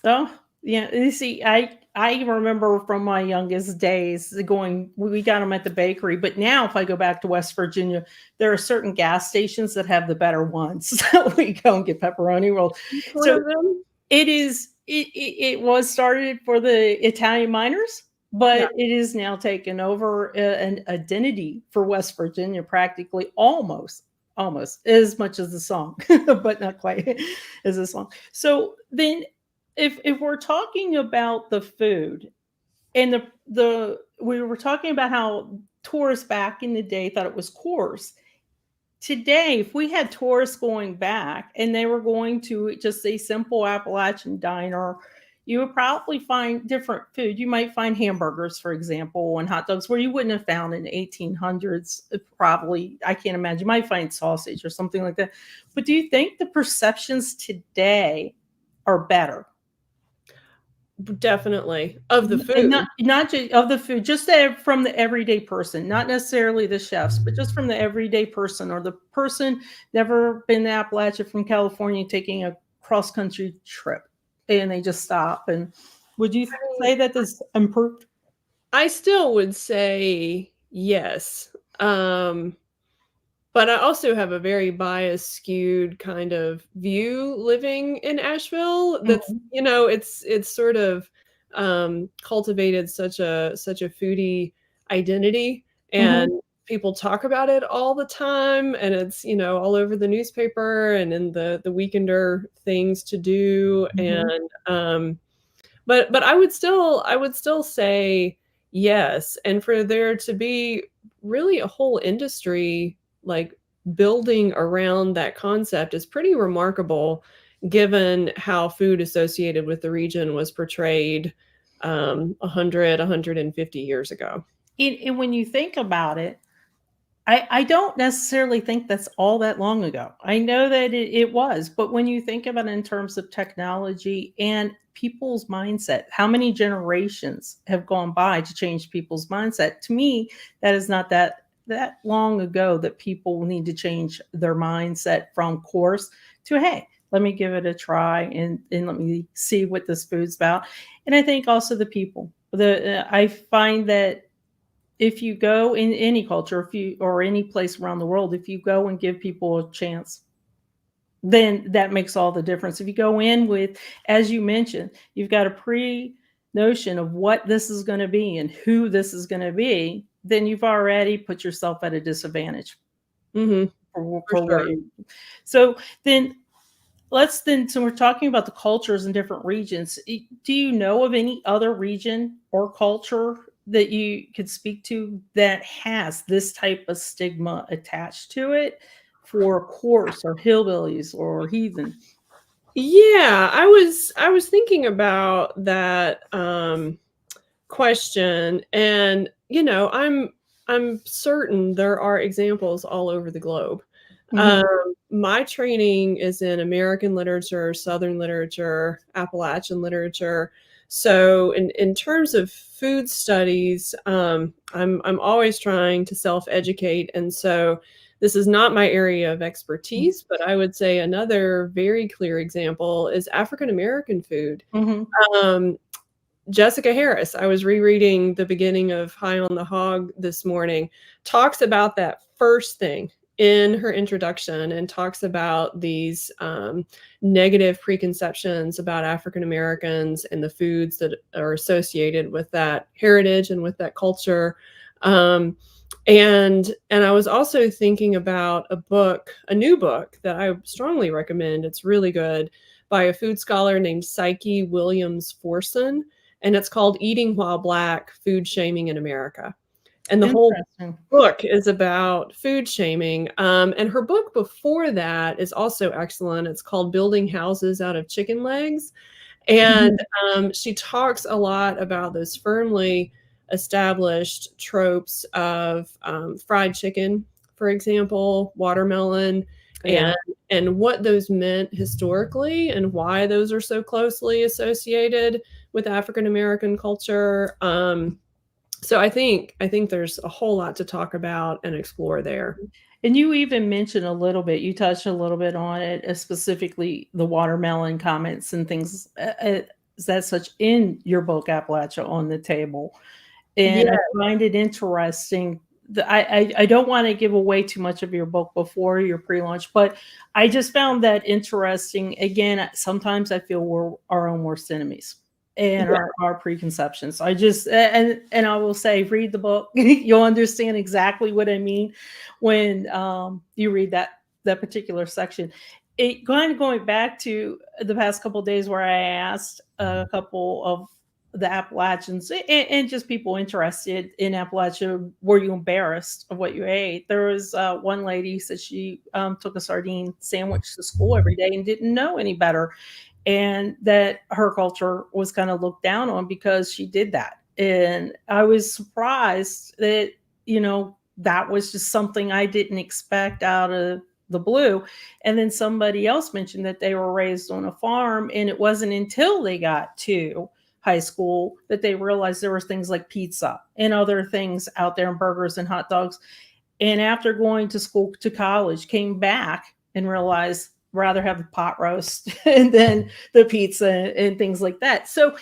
Oh, yeah. You see, I remember from my youngest days going. We got them at the bakery, but now if I go back to West Virginia, there are certain gas stations that have the better ones. So we go and get pepperoni rolls. Each one So of them? it was started for the Italian miners, Yeah. but it is now taken over an identity for West Virginia, practically almost as much as the song, but not quite as the song. So then, if we're talking about the food and the we were talking about how tourists back in the day thought it was coarse. Today, if we had tourists going back and they were going to just a simple Appalachian diner, you would probably find different food. You might find hamburgers, for example, and hot dogs where you wouldn't have found in the 1800s. Probably, I can't imagine. You might find sausage or something like that. But do you think the perceptions today are better? Definitely. Of the And food. not just of the food, just from the everyday person, not necessarily the chefs, but just from the everyday person, or the person never been to Appalachia from California taking a cross country trip, and they just stop. And would you say that this improved? I still would say yes. But I also have a very biased, skewed kind of view living in Asheville. That's, Mhm, it's sort of cultivated such a foodie identity, and mhm, people talk about it all the time, and it's, all over the newspaper and in the weekender things to do. mhm. And but I would still say yes, and for there to be really a whole industry, like, building around that concept is pretty remarkable, given how food associated with the region was portrayed, 150 years ago. And when you think about it, I don't necessarily think that's all that long ago. I know that it was, but when you think about it in terms of technology and people's mindset, how many generations have gone by to change people's mindset? To me, that is not that long ago that people need to change their mindset from course to, hey, let me give it a try, and let me see what this food's about. And I think also the people. I find that if you go in any culture, if you or any place around the world, if you go and give people a chance, then that makes all the difference. If you go in with, as you mentioned, you've got a pre notion of what this is going to be and who this is going to be, then you've already put yourself at a disadvantage Mhm, for for what sure. you. So then so we're talking about the cultures in different regions. Do you know of any other region or culture that you could speak to that has this type of stigma attached to it for coarse or hillbillies or heathen? Yeah, I was thinking about that, question, and, I'm certain there are examples all over the globe. Mhm, My training is in American literature, Southern literature, Appalachian literature. So in terms of food studies, I'm always trying to self-educate, and so this is not my area of expertise, but I would say another very clear example is African American food. mhm, Um, Jessica Harris, I was rereading the beginning of High on the Hog this morning, talks about that first thing in her introduction, and talks about these negative preconceptions about African Americans and the foods that are associated with that heritage and with that culture. Um, and I was also thinking about a new book that I strongly recommend. It's really good, by a food scholar named Psyche Williams Forson, and it's called Eating While Black: Food Shaming in America. And the whole interesting. book is about food shaming. And her book before that is also excellent. It's called Building Houses Out of Chicken Legs. And Mhm, she talks a lot about those firmly established tropes of fried chicken, for example, watermelon, yeah. and what those meant historically, and why those are so closely associated with African American culture. So I think there's a whole lot to talk about and explore there. And you even mentioned a little bit, you touched a little bit on it, specifically the watermelon comments and things, that such in your book, Appalachia on the Table. And I Yeah. find it interesting. I don't want to give away too much of your book before your pre-launch, but I just found that interesting. Again, sometimes I feel we're our own worst enemies and Yeah. our preconceptions. I just and I will say, read the book. You'll understand exactly what I mean when you read that particular section. It kind of going back to the past couple of days where I asked a couple of the Appalachians and just people interested in Appalachia, were you embarrassed of what you ate? There was one lady said she took a sardine sandwich to school every day and didn't know any better, and that her culture was kind of looked down on because she did that. And I was surprised that, that was just something I didn't expect out of the blue. And then somebody else mentioned that they were raised on a farm, and it wasn't until they got to high school that they realized there were things like pizza and other things out there and burgers and hot dogs. And after going to school to college, came back and realized rather have the pot roast and then the pizza and things like that. So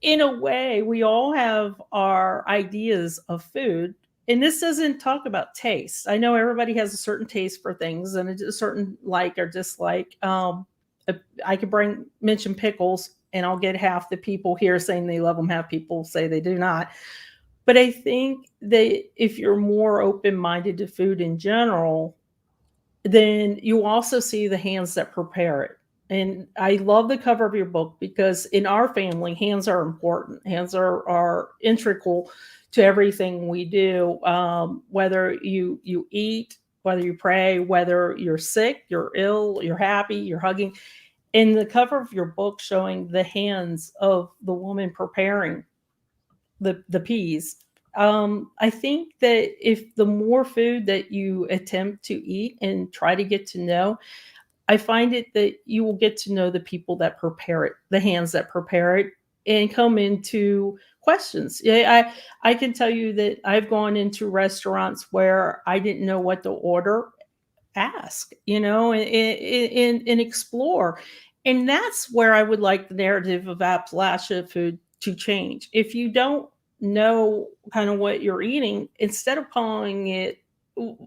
in a way, we all have our ideas of food. And this doesn't talk about taste. I know everybody has a certain taste for things and a certain like or dislike. I could mention pickles, and I'll get half the people here saying they love them, half people say they do not. But I think that if you're more open-minded to food in general, then you also see the hands that prepare it. And I love the cover of your book because in our family, hands are important. Hands are integral to everything we do. Whether you eat, whether you pray, whether you're sick, you're ill, you're happy, you're hugging. And the cover of your book showing the hands of the woman preparing the peas. I think that if the more food that you attempt to eat and try to get to know, I find it that you will get to know the people that prepare it, the hands that prepare it, and come into questions. Yeah, I can tell you that I've gone into restaurants where I didn't know what to order, ask, and explore. And that's where I would like the narrative of Appalachia food to change. If you don't know kind of what you're eating, instead of calling it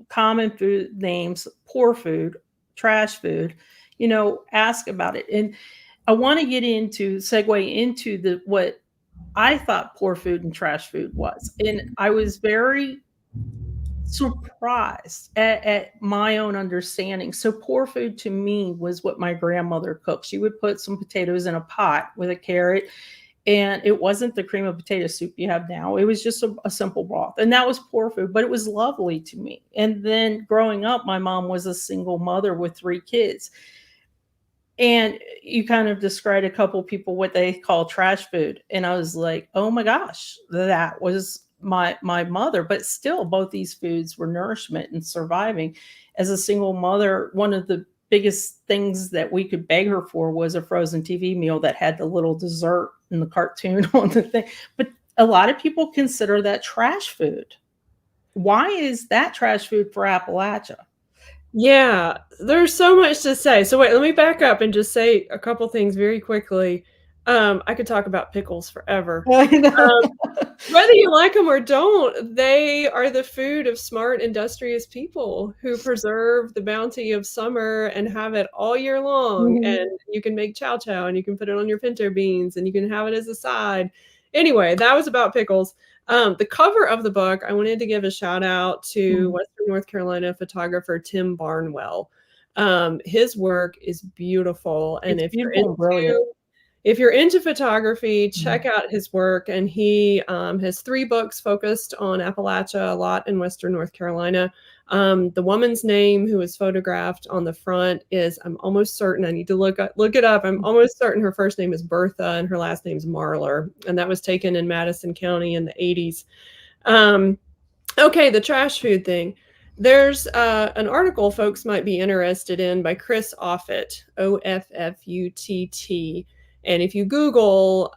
common food names, poor food, trash food, ask about it. And I want to segue into what I thought poor food and trash food was. And I was very surprised at my own understanding. So poor food to me was what my grandmother cooked. She would put some potatoes in a pot with a carrot, and it wasn't the cream of potato soup you have now. It was just a simple broth, and that was poor food, but it was lovely to me. And then growing up, my mom was a single mother with 3 kids. And you kind of described a couple people what they call trash food. And I was like, oh my gosh, that was my mother. But still, both these foods were nourishment and surviving. As a single mother, one of the biggest things that we could beg her for was a frozen TV meal that had the little dessert and the cartoon on the thing. But a lot of people consider that trash food. Why is that trash food for Appalachia? Yeah, there's so much to say. So wait, let me back up and just say a couple things very quickly. I could talk about pickles forever. I know. Whether you like them or don't, they are the food of smart, industrious people who preserve the bounty of summer and have it all year long. Mhm. And you can make chow chow and you can put it on your pinto beans and you can have it as a side. Anyway, that was about pickles. The cover of the book, I wanted to give a shout out to Western North Carolina photographer Tim Barnwell. His work is beautiful. And It's beautiful and brilliant. if you're into photography, check out his work. And he has 3 books focused on Appalachia, a lot in Western North Carolina. The woman's name who was photographed on the front is, I'm almost certain, I need to look it up. I'm almost certain her first name is Bertha and her last name is Marlar. And that was taken in Madison County in the 80s. Okay, the trash food thing. There's an article folks might be interested in by Chris Offutt, Offutt. And if you Google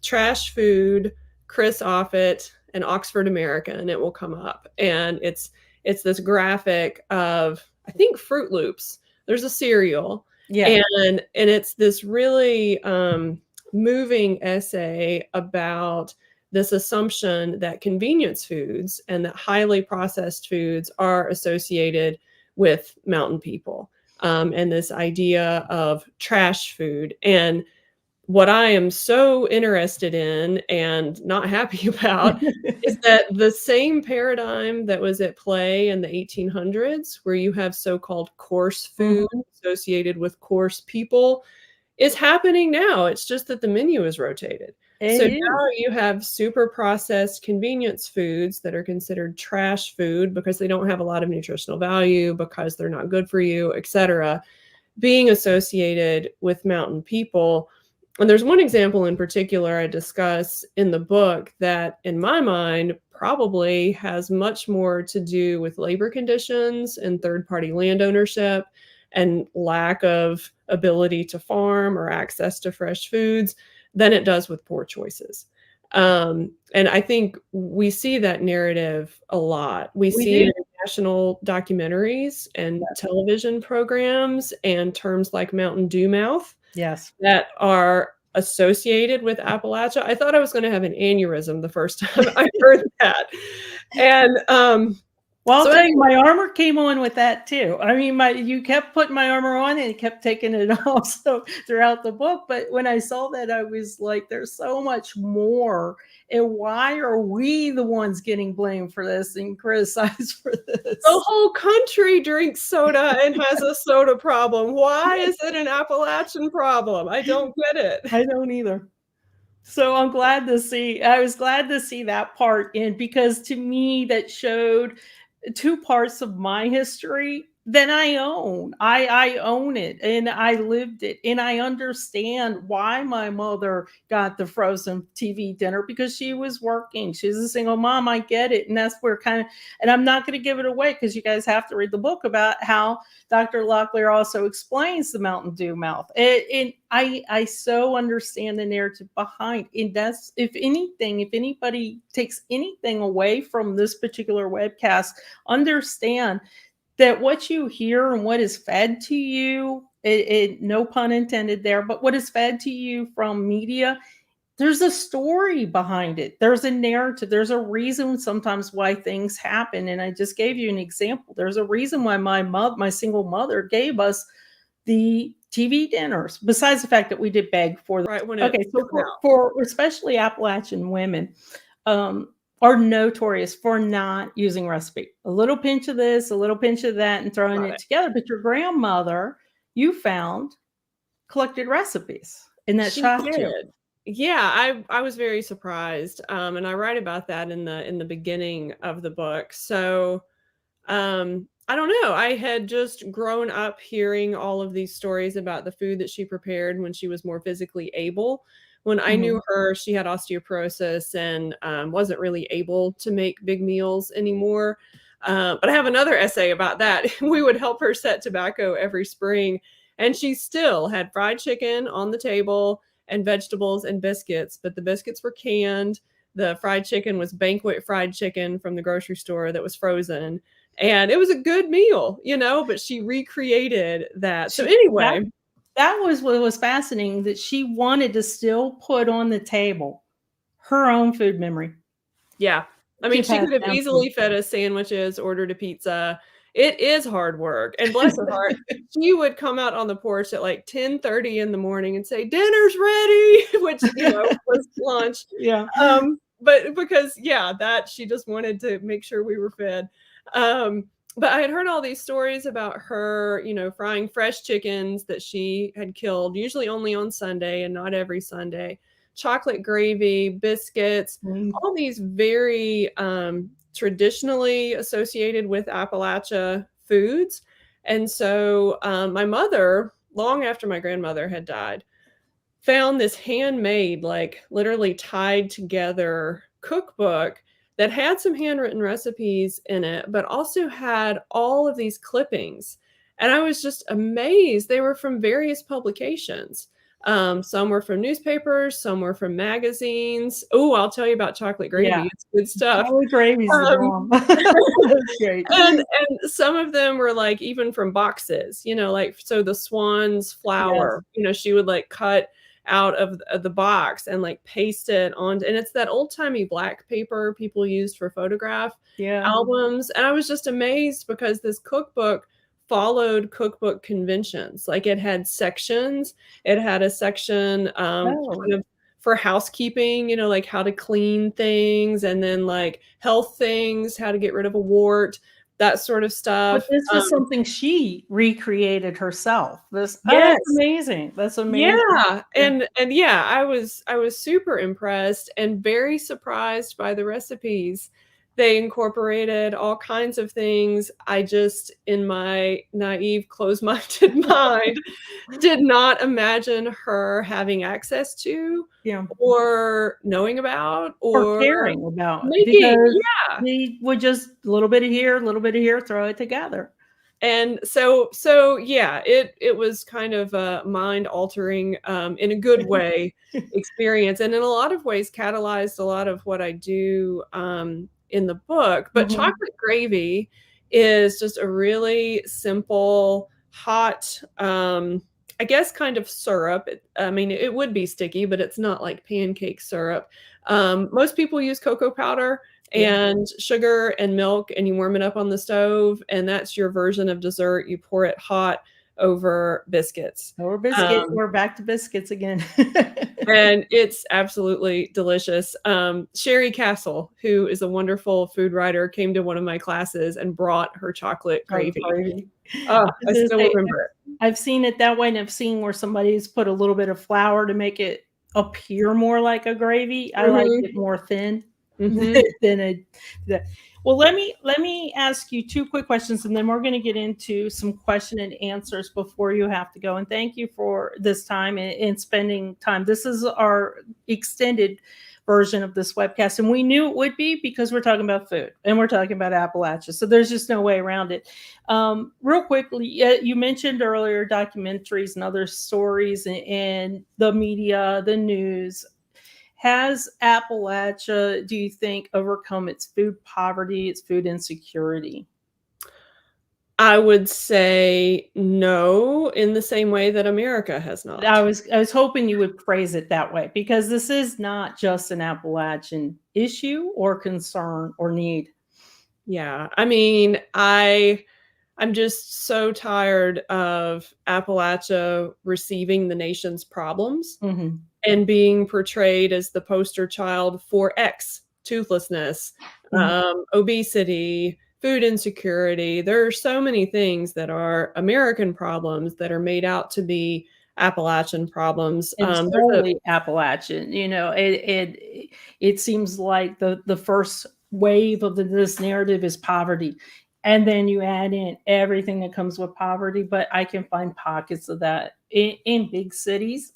trash food, Chris Offutt, and Oxford American, it will come up. And it's this graphic of, I think, Fruit Loops. There's a cereal. Yeah. And it's this really moving essay about this assumption that convenience foods and that highly processed foods are associated with mountain people, and this idea of trash food. And what I am so interested in and not happy about is that the same paradigm that was at play in the 1800s, where you have so-called coarse food associated with coarse people, is happening now. It's just that the menu is rotated. So now you have super processed convenience foods that are considered trash food because they don't have a lot of nutritional value, because they're not good for you, etc., being associated with mountain people. And there's one example in particular I discuss in the book that, in my mind, probably has much more to do with labor conditions and third-party land ownership and lack of ability to farm or access to fresh foods than it does with poor choices. And I think we see that narrative a lot. We see it in national documentaries and television programs and terms like Mountain Dew mouth that are associated with Appalachia. I thought I was going to have an aneurysm the first time I heard that. And well, I'll tell you, my armor came on with that too. I mean, you kept putting my armor on and it kept taking it off so throughout the book. But when I saw that, I was like, there's so much more. And why are we the ones getting blamed for this and criticized for this? The whole country drinks soda and has a soda problem. Why is it an Appalachian problem? I don't get it. I don't either. So I was glad to see that part in, because to me that showed two parts of my history that I own. I own it and I lived it, and I understand why my mother got the frozen TV dinner, because she was working. She's a single mom. I get it. And that's where and I'm not going to give it away because you guys have to read the book about how Dr. Locklear also explains the Mountain Dew mouth. And I so understand the narrative behind. And that's, if anything, if anybody takes anything away from this particular webcast, understand that what you hear and what is fed to you, no pun intended there, but what is fed to you from media, there's a story behind it. There's a narrative. There's a reason sometimes why things happen. And I just gave you an example. There's a reason why my single mother gave us the TV dinners, besides the fact that we did beg for them. Right. Okay, so for especially Appalachian women, are notorious for not using recipe. A little pinch of this, a little pinch of that, and throwing it together. But your grandmother, you found, collected recipes, and that shocked you. Yeah, I was very surprised, and I write about that in the beginning of the book. So I don't know. I had just grown up hearing all of these stories about the food that she prepared when she was more physically able. When I knew her, she had osteoporosis and wasn't really able to make big meals anymore. But I have another essay about that. We would help her set tobacco every spring, and she still had fried chicken on the table and vegetables and biscuits, but the biscuits were canned. The fried chicken was banquet fried chicken from the grocery store that was frozen. And it was a good meal, but she recreated that. So anyway, that was what was fascinating, that she wanted to still put on the table her own food memory. Yeah. I mean, she could have easily fed us sandwiches, ordered a pizza. It is hard work. And bless her heart, she would come out on the porch at like 10:30 in the morning and say, dinner's ready, which, was lunch. Yeah. But because, that she just wanted to make sure we were fed. But I had heard all these stories about her, frying fresh chickens that she had killed, usually only on Sunday and not every Sunday, chocolate gravy, biscuits, all these very traditionally associated with Appalachia foods. And so my mother, long after my grandmother had died, found this handmade, like literally tied together cookbook that had some handwritten recipes in it, but also had all of these clippings. And I was just amazed. They were from various publications. Some were from newspapers, some were from magazines. Oh, I'll tell you about chocolate gravy. Yeah. It's good stuff. Chocolate gravy's the bomb. That's great. And some of them were like even from boxes, so the swan's flour, she would like cut out of the box and like paste it on, and it's that old-timey black paper people used for photograph albums. And I was just amazed because this cookbook followed cookbook conventions. Like it had sections. It had a section kind of for housekeeping, like how to clean things, and then like health things, how to get rid of a wart, that sort of stuff. But this was something she recreated herself. That's amazing. That's amazing. Yeah. And I was super impressed and very surprised by the recipes. They incorporated all kinds of things. I just, in my naive, closed-minded mind, did not imagine her having access to, or knowing about, or caring about. Making, we would just a little bit of here, throw it together. And so yeah, it was kind of a mind altering, in a good way experience, and in a lot of ways catalyzed a lot of what I do, in the book. But Mhm. chocolate gravy is just a really simple, hot, I guess kind of syrup. I mean, it would be sticky, but it's not like pancake syrup. Most people use cocoa powder Yeah. and sugar and milk, and you warm it up on the stove, and that's your version of dessert. You pour it hot over biscuits. Or biscuit. Um, We're back to biscuits again. and it's absolutely delicious. Sherry Castle, who is a wonderful food writer, came to one of my classes and brought her chocolate Oh, gravy. gravy. Oh, I I was gonna still say, remember it. I've seen it that way, and I've seen where somebody's put a little bit of flour to make it appear more like a gravy. I like Mhm, it more thin mhm. than a the well, let me ask you 2 quick questions, and then we're gonna get into some question and answers before you have to go, and thank you for this time and spending time. This is our extended version of this webcast, and we knew it would be because we're talking about food, and we're talking about Appalachia, so there's just no way around it. Real quickly, you mentioned earlier documentaries and other stories and the media, the news. Has Appalachia, do you think, overcome its food poverty, its food insecurity? I would say no, in the same way that America has I not. was I was hoping you would phrase it that way because this is not just an Appalachian issue or concern or need. Yeah, I mean, I'm just so tired of Appalachia receiving the nation's problems Mhm. and being portrayed as the poster child for X, toothlessness, Mhm. obesity, food insecurity. There are so many things that are American problems that are made out to be Appalachian problems. And There's a solely Appalachian, it seems like the first wave of this narrative is poverty, and then you add in everything that comes with poverty, but I can find pockets of that in big cities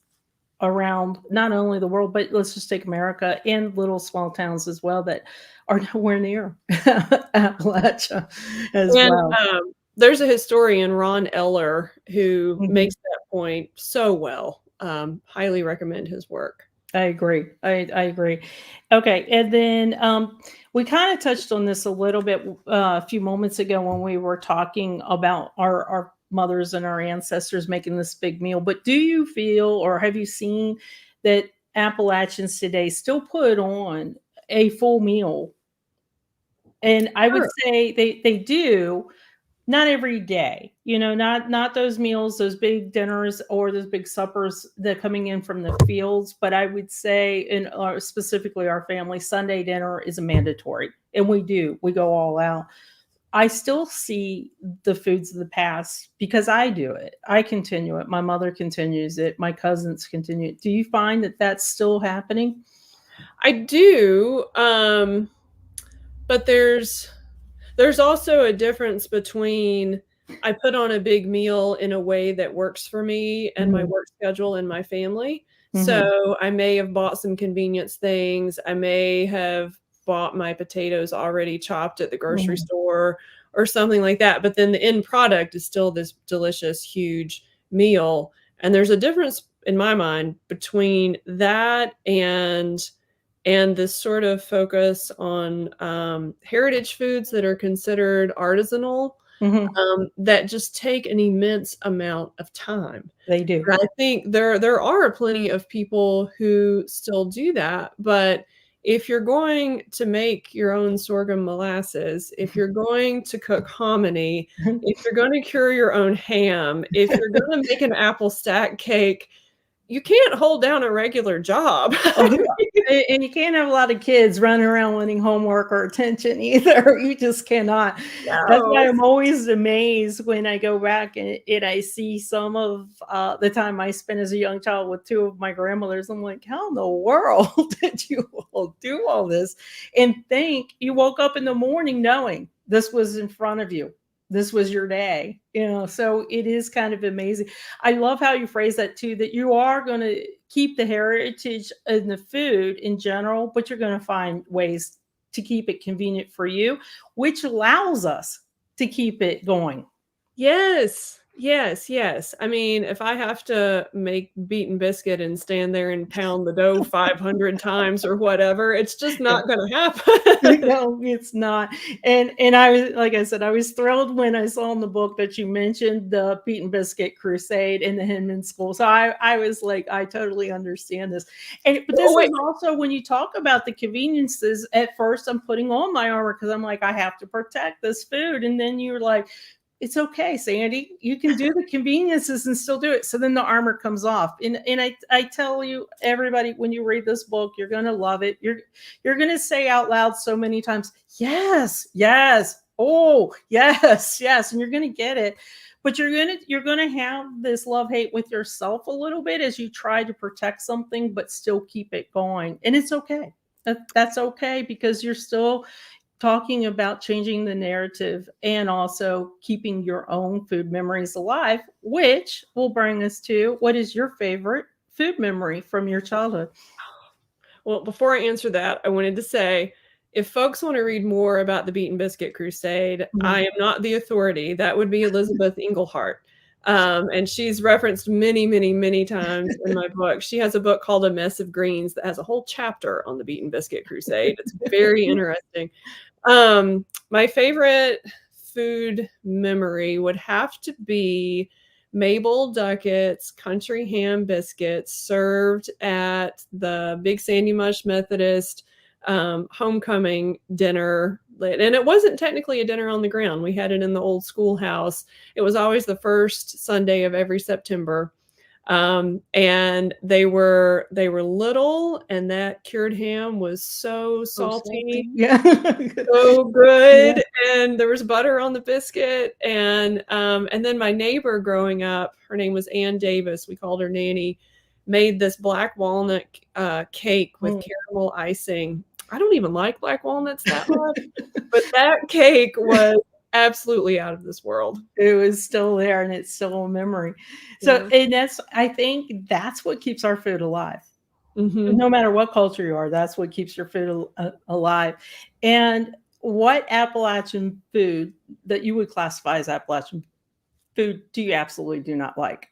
around not only the world, but let's just take America and little small towns as well that are nowhere near Appalachia as and, well. there's a historian, Ron Eller, who Mhm. makes that point so well. Highly recommend his work. I agree. I agree. Okay, and then we kind of touched on this a little bit a few moments ago when we were talking about our mothers and our ancestors making this big meal. But do you feel, or have you seen that Appalachians today still put on a full meal? And I would Sure. say they do, not every day, not those meals, those big dinners or those big suppers that coming in from the fields, but I would say in our specifically our family, Sunday dinner is a mandatory, and we go all out. I still see the foods of the past because I do it. I continue it. My mother continues it. My cousins continue it. Do you find that that's still happening? I do, but there's also a difference between I put on a big meal in a way that works for me and my Mhm, work schedule and my family. mhm, So I may have bought some convenience things. I may have bought my potatoes already chopped at the grocery mhm. store or something like that. But then the end product is still this delicious, huge meal. And there's a difference in my mind between that and this sort of focus on heritage foods that are considered artisanal, Mhm. that just take an immense amount of time. They do. And I think there are plenty of people who still do that, but if you're going to make your own sorghum molasses, if you're going to cook hominy, if you're going to cure your own ham, if you're going to make an apple stack cake, you can't hold down a regular job. Oh, and you can't have a lot of kids running around wanting homework or attention either. You just cannot. That's why No. I'm always amazed when I go back and I see some of the time I spent as a young child with two of my grandmothers. I'm like, how in the world did you all do all this? And think you woke up in the morning knowing this was in front of you. This was your day, so it is kind of amazing. I love how you phrase that too, that you are going to keep the heritage in the food in general, but you're going to find ways to keep it convenient for you, which allows us to keep it going. Yes. Yes, yes. I mean, if I have to make beaten biscuit and stand there and pound the dough 500 times or whatever, it's just not gonna happen. No, it's not. And I was, like I said, I was thrilled when I saw in the book that you mentioned the Beet and Biscuit Crusade in the Hinman School. So I was like, I totally understand this. And but this Oh, is wait. also when you talk about the conveniences, at first I'm putting on my armor because I'm like, I have to protect this food. And then you're like, it's okay, Sandy. You can do the conveniences and still do it. So then the armor comes off. And I tell you, everybody, when you read this book, you're gonna love it. You're going to say out loud so many times, yes, yes, oh, yes, yes, and you're going to get it. But you're going to have this love hate with yourself a little bit as you try to protect something but still keep it going. And it's okay. That's okay because you're still talking about changing the narrative and also keeping your own food memories alive, which will bring us to what is your favorite food memory from your childhood? Well, before I answer that, I wanted to say, if folks want to read more about the Beet and Biscuit Crusade, I Mhm. am not the authority. That would be Elizabeth Englehart. And she's referenced many, many, many times in my book. She has a book called A Mess of Greens that has a whole chapter on the Beet and Biscuit Crusade. It's very interesting. My favorite food memory would have to be Mabel Duckett's country ham biscuits served at the Big Sandy Mush Methodist homecoming dinner. And it wasn't technically a dinner on the ground. We had it in the old schoolhouse. It was always the first Sunday of every September. And they were little, and that cured ham was so So salty. salty, Yeah. so Yeah. good, and there was butter on the biscuit, and then my neighbor growing up, her name was Ann Davis, we called her Nanny, made this black walnut cake with Mm. caramel icing. I don't even like black walnuts that much, but that cake was absolutely out of this world. It was still there and it's still a memory. So, Yeah. and that's, I think that's what keeps our food alive. Mhm. No matter what culture you are, that's what keeps your food alive. And what Appalachian food that you would classify as Appalachian food do you absolutely do not like?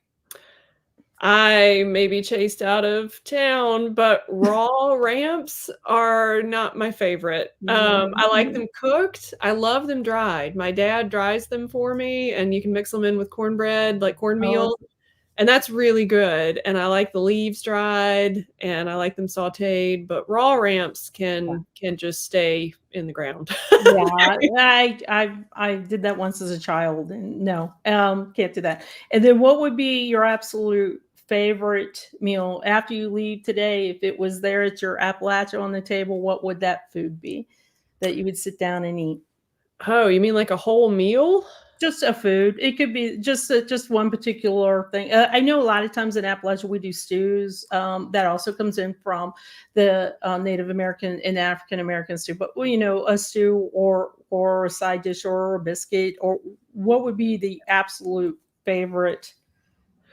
I may be chased out of town, but raw ramps are not my favorite. I like Mhm. them cooked. I love them dried. My dad dries them for me, and you can mix them in with cornbread, like Oh, cornmeal, and that's really good. And I like the leaves dried, and I like them sautéed, but raw ramps can just stay in the ground. yeah, I did that once as a child, and no, can't do that. And then, what would be your absolute favorite meal after you leave today? If it was there at your Appalachia on the table, what would that food be that you would sit down and eat? Oh, you mean like a whole meal? Just a food. It could be just one particular thing. I know a lot of times in Appalachia we do stews. That also comes in from the Native American and African American stew. But well, a stew or a side dish or a biscuit or what would be the absolute favorite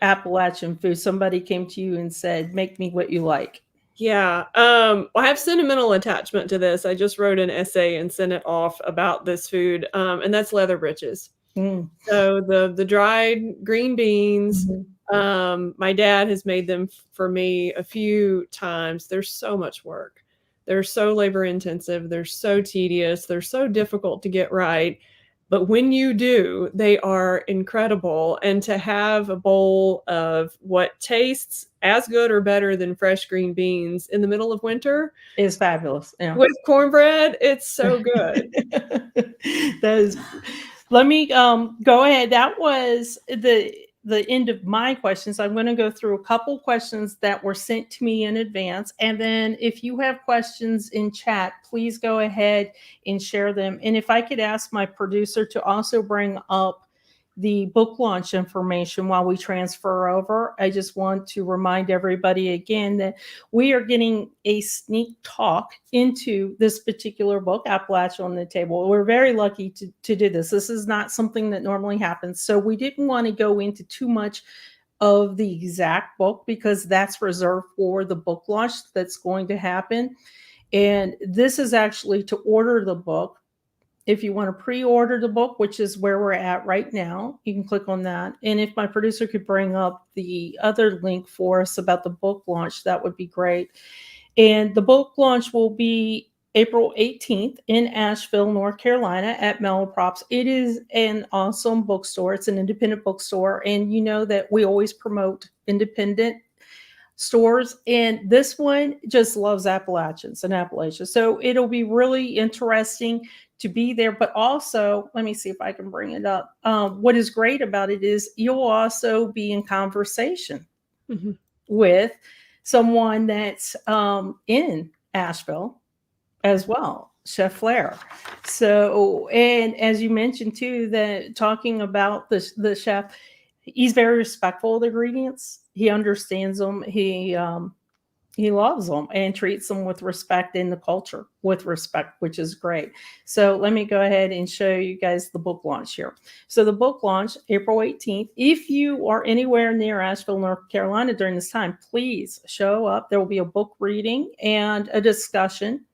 Appalachian food? Somebody came to you and said, "Make me what you like." Yeah, I have sentimental attachment to this. I just wrote an essay and sent it off about this food, and that's leather britches. Mm, So the dried green beans, mhm. my dad has made them for me a few times. They're so much work. They're so labor intensive. They're so tedious. They're so difficult to get right. But when you do, they are incredible. And to have a bowl of what tastes as good or better than fresh green beans in the middle of winter It's fabulous. Yeah. with cornbread, it's so good. That is, let me go ahead. That was the end of my questions. I'm going to go through a couple questions that were sent to me in advance, and then if you have questions in chat, please go ahead and share them. And if I could ask my producer to also bring up the book launch information while we transfer over, I just want to remind everybody again that we are getting a sneak talk into this particular book, Appalachia on the Table. We're very lucky to do this. This is not something that normally happens. So we didn't want to go into too much of the exact book because that's reserved for the book launch that's going to happen. And this is actually to order the book If you want to pre-order the book, which is where we're at right now, you can click on that. And if my producer could bring up the other link for us about the book launch, that would be great. And the book launch will be April 18th in Asheville, North Carolina at Malaprops. It is an awesome bookstore. It's an independent bookstore. And you know that we always promote independent stores. And this one just loves Appalachians and Appalachia. So it'll be really interesting to be there. But also, let me see if I can bring it up. What is great about it is you'll also be in conversation with someone that's in Asheville as well, Chef Flair. So, and as you mentioned too, that talking about the chef, he's very respectful of the ingredients. He understands them. He loves them and treats them with respect in the culture with respect, which is great. So let me go ahead and show you guys the book launch here. So the book launch, April 18th. If you are anywhere near Asheville, North Carolina during this time, please show up. There will be a book reading and a discussion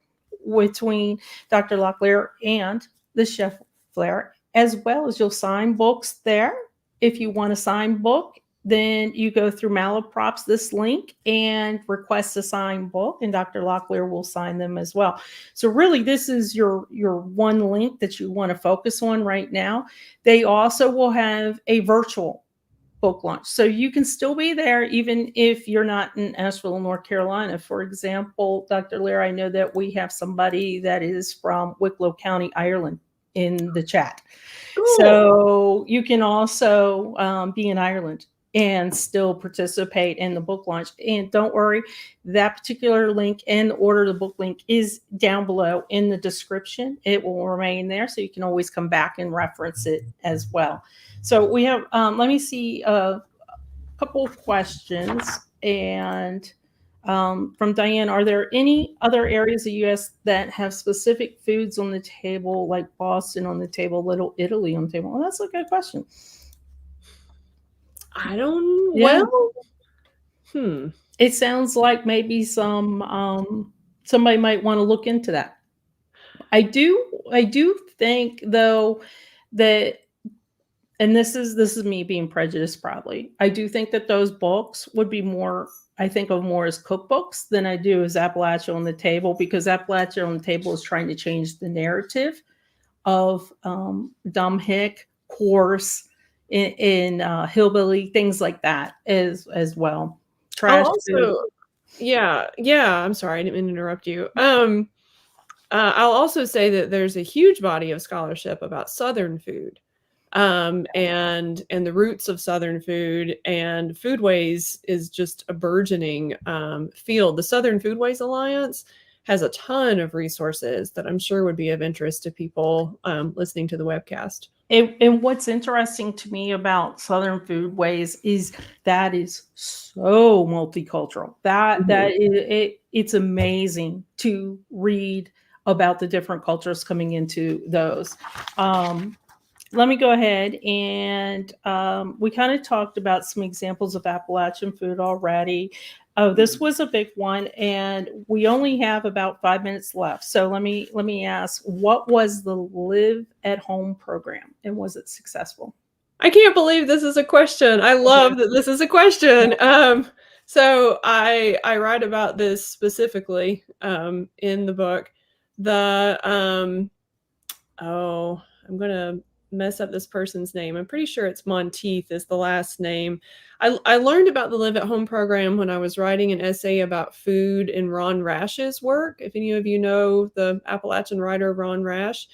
between Dr. Locklear and the Chef Flair, as well as you'll sign books there. If you want a signed book, then you go through Malaprops, this link, and request a signed book, and Dr. Locklear will sign them as well. So really, this is your one link that you want to focus on right now. They also will have a virtual book launch. So you can still be there even if you're not in Asheville, North Carolina. For example, Dr. Lear, I know that we have somebody that is from Wicklow County, Ireland in the chat. Cool. So you can also be in Ireland and still participate in the book launch. And don't worry, that particular link and the order the book link is down below in the description. It will remain there, so you can always come back and reference it as well. So we have, let me see a couple of questions. And from Diane, are there any other areas of the U.S. that have specific foods on the table, like Boston on the table, Little Italy on the table? Well, that's a good question. I don't, well, It sounds like maybe somebody might want to look into that. I do think though that, and this is me being prejudiced probably, I do think that those books would be more, I think of more as cookbooks than I do as Appalachia on the Table, because Appalachia on the Table is trying to change the narrative of dumb hick, coarse, in hillbilly, things like that as well. Trash also, I'm sorry, I didn't mean to interrupt you. I'll also say that there's a huge body of scholarship about Southern food, and the roots of Southern food, and foodways is just a burgeoning field. The Southern Foodways Alliance has a ton of resources that I'm sure would be of interest to people listening to the webcast. And what's interesting to me about Southern Foodways is that is so multicultural. It's amazing to read about the different cultures coming into those. Let me go ahead and we kind of talked about some examples of Appalachian food already. Oh, this was a big one, and we only have about 5 minutes left. So let me ask, what was the Live at Home program, and was it successful? I can't believe this is a question. I love that this is a question. So I write about this specifically in the book. I'm gonna mess up this person's name. I'm pretty sure it's Monteith is the last name. I learned about the Live at Home program when I was writing an essay about food in Ron Rash's work. If any of you know the Appalachian writer Ron Rash.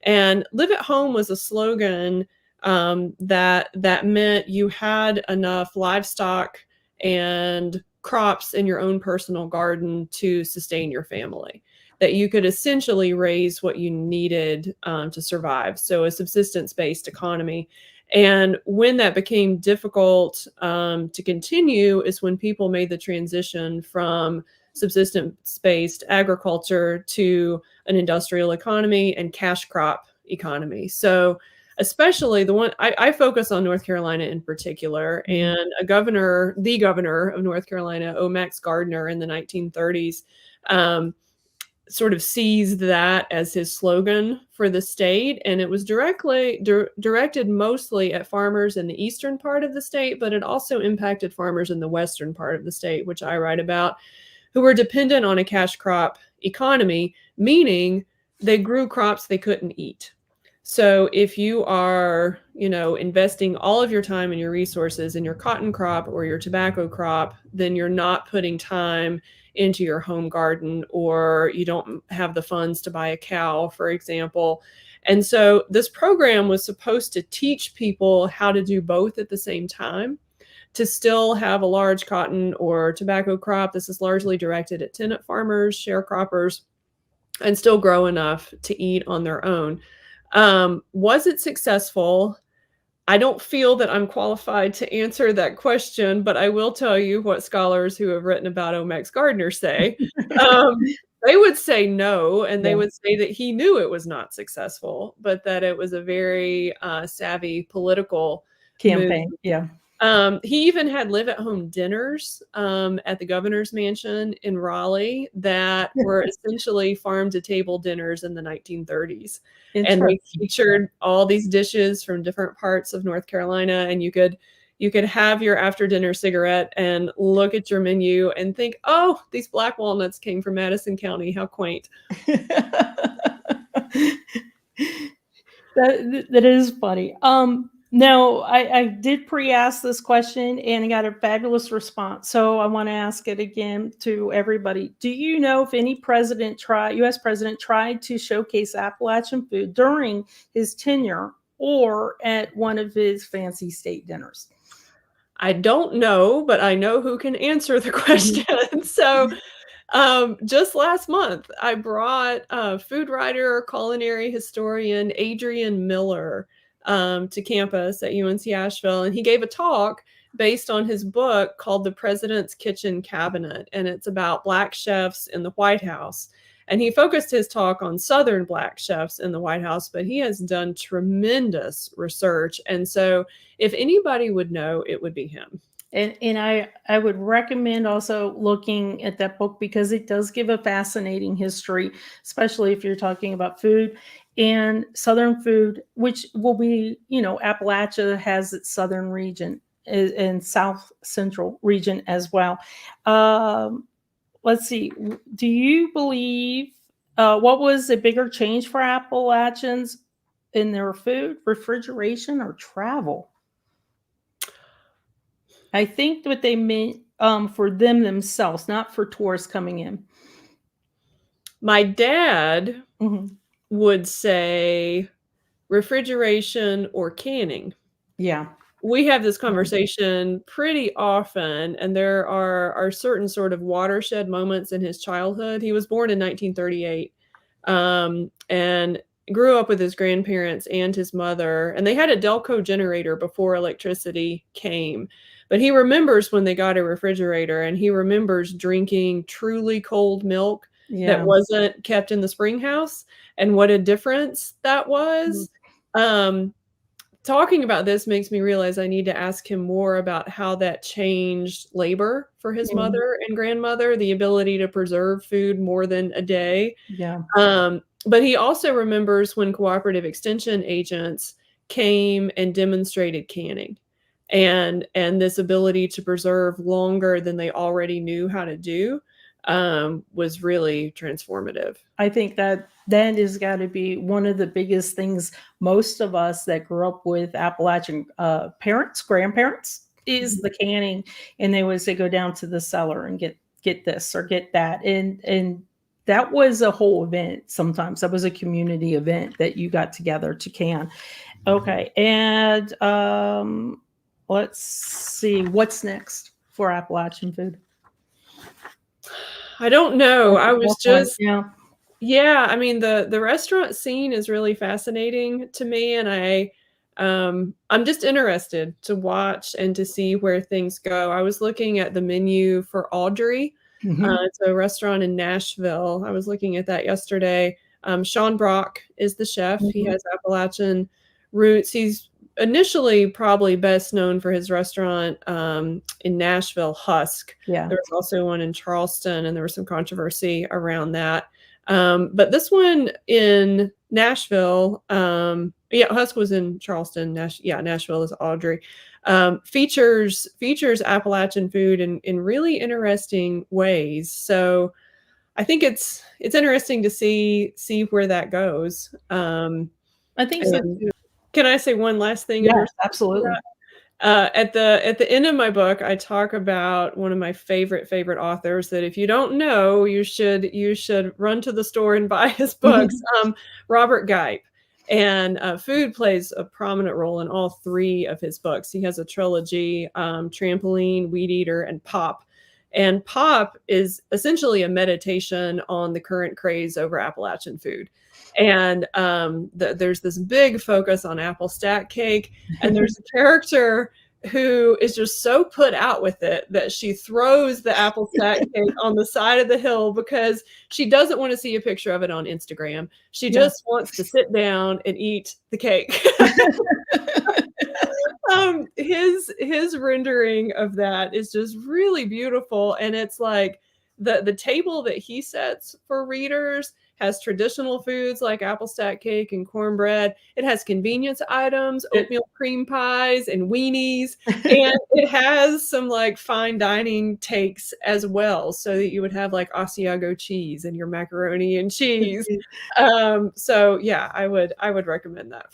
And Live at Home was a slogan that meant you had enough livestock and crops in your own personal garden to sustain your family, that you could essentially raise what you needed to survive. So a subsistence-based economy. And when that became difficult to continue is when people made the transition from subsistence-based agriculture to an industrial economy and cash crop economy. So especially the one I focus on North Carolina in particular, and the governor of North Carolina, O. Max Gardner, in the 1930s, sort of seized that as his slogan for the state. And it was directed mostly at farmers in the eastern part of the state, but it also impacted farmers in the western part of the state, which I write about, who were dependent on a cash crop economy, meaning they grew crops they couldn't eat. So if you are, investing all of your time and your resources in your cotton crop or your tobacco crop, then you're not putting time into your home garden, or you don't have the funds to buy a cow, for example. And so this program was supposed to teach people how to do both at the same time, to still have a large cotton or tobacco crop. This is largely directed at tenant farmers, sharecroppers, and still grow enough to eat on their own. Was it successful? I don't feel that I'm qualified to answer that question, but I will tell you what scholars who have written about Omex Gardner say. They would say no, and they would say that he knew it was not successful, but that it was a very savvy political campaign. move. Yeah. He even had live-at-home dinners at the governor's mansion in Raleigh that were essentially farm-to-table dinners in the 1930s. And they featured all these dishes from different parts of North Carolina, and you could have your after-dinner cigarette and look at your menu and think, oh, these black walnuts came from Madison County. How quaint. That is funny. Now, I did pre-ask this question and got a fabulous response. So I want to ask it again to everybody. Do you know if any U.S. president tried to showcase Appalachian food during his tenure or at one of his fancy state dinners? I don't know, but I know who can answer the question. So just last month, I brought food writer, culinary historian Adrian Miller to campus at UNC-Asheville, and he gave a talk based on his book called The President's Kitchen Cabinet, and it's about Black chefs in the White House. And he focused his talk on Southern Black chefs in the White House, but he has done tremendous research. And so if anybody would know, it would be him. And I would recommend also looking at that book because it does give a fascinating history, especially if you're talking about food and Southern food, which will be, Appalachia has its southern region and South Central region as well. Let's see. Do you believe what was a bigger change for Appalachians in their food, refrigeration, or travel? I think what they meant for them themselves, not for tourists coming in. My dad would say refrigeration or canning. Yeah. We have this conversation pretty often, and there are certain sort of watershed moments in his childhood. He was born in 1938 and grew up with his grandparents and his mother, and they had a Delco generator before electricity came. But he remembers when they got a refrigerator, and he remembers drinking truly cold milk that wasn't kept in the spring house, and what a difference that was. Talking about this makes me realize I need to ask him more about how that changed labor for his mother and grandmother, the ability to preserve food more than a day. Yeah. But he also remembers when cooperative extension agents came and demonstrated canning. And this ability to preserve longer than they already knew how to do was really transformative. I think that has got to be one of the biggest things most of us that grew up with Appalachian grandparents, is the canning. And they would say, go down to the cellar and get this or get that. And that was a whole event. Sometimes that was a community event that you got together to can. Okay. And let's see, what's next for Appalachian food? I don't know. I was just, I mean, the restaurant scene is really fascinating to me, and I'm just interested to watch and to see where things go. I was looking at the menu for Audrey. It's a restaurant in Nashville. I was looking at that yesterday. Sean Brock is the chef. He has Appalachian roots. He's initially probably best known for his restaurant in Nashville, Husk. Yeah. There was also one in Charleston, and there was some controversy around that. But this one in Nashville, Husk was in Charleston. Nashville is Audrey. Features Appalachian food in really interesting ways. So I think it's interesting to see where that goes. I think so too. Can I say one last thing? Yes, absolutely. At the end of my book, I talk about one of my favorite authors that if you don't know, you should run to the store and buy his books. Robert Gipe. And food plays a prominent role in all three of his books. He has a trilogy: Trampoline, Weed Eater, and Pop. And Pop is essentially a meditation on the current craze over Appalachian food. And there's this big focus on apple stack cake, and there's a character who is just so put out with it that she throws the apple stack cake on the side of the hill because she doesn't want to see a picture of it on Instagram. She just wants to sit down and eat the cake. His rendering of that is just really beautiful, and it's like the table that he sets for readers has traditional foods like apple stack cake and cornbread. It has convenience items, oatmeal cream pies and weenies, and it has some like fine dining takes as well, so that you would have like Asiago cheese and your macaroni and cheese. So yeah, I would recommend that for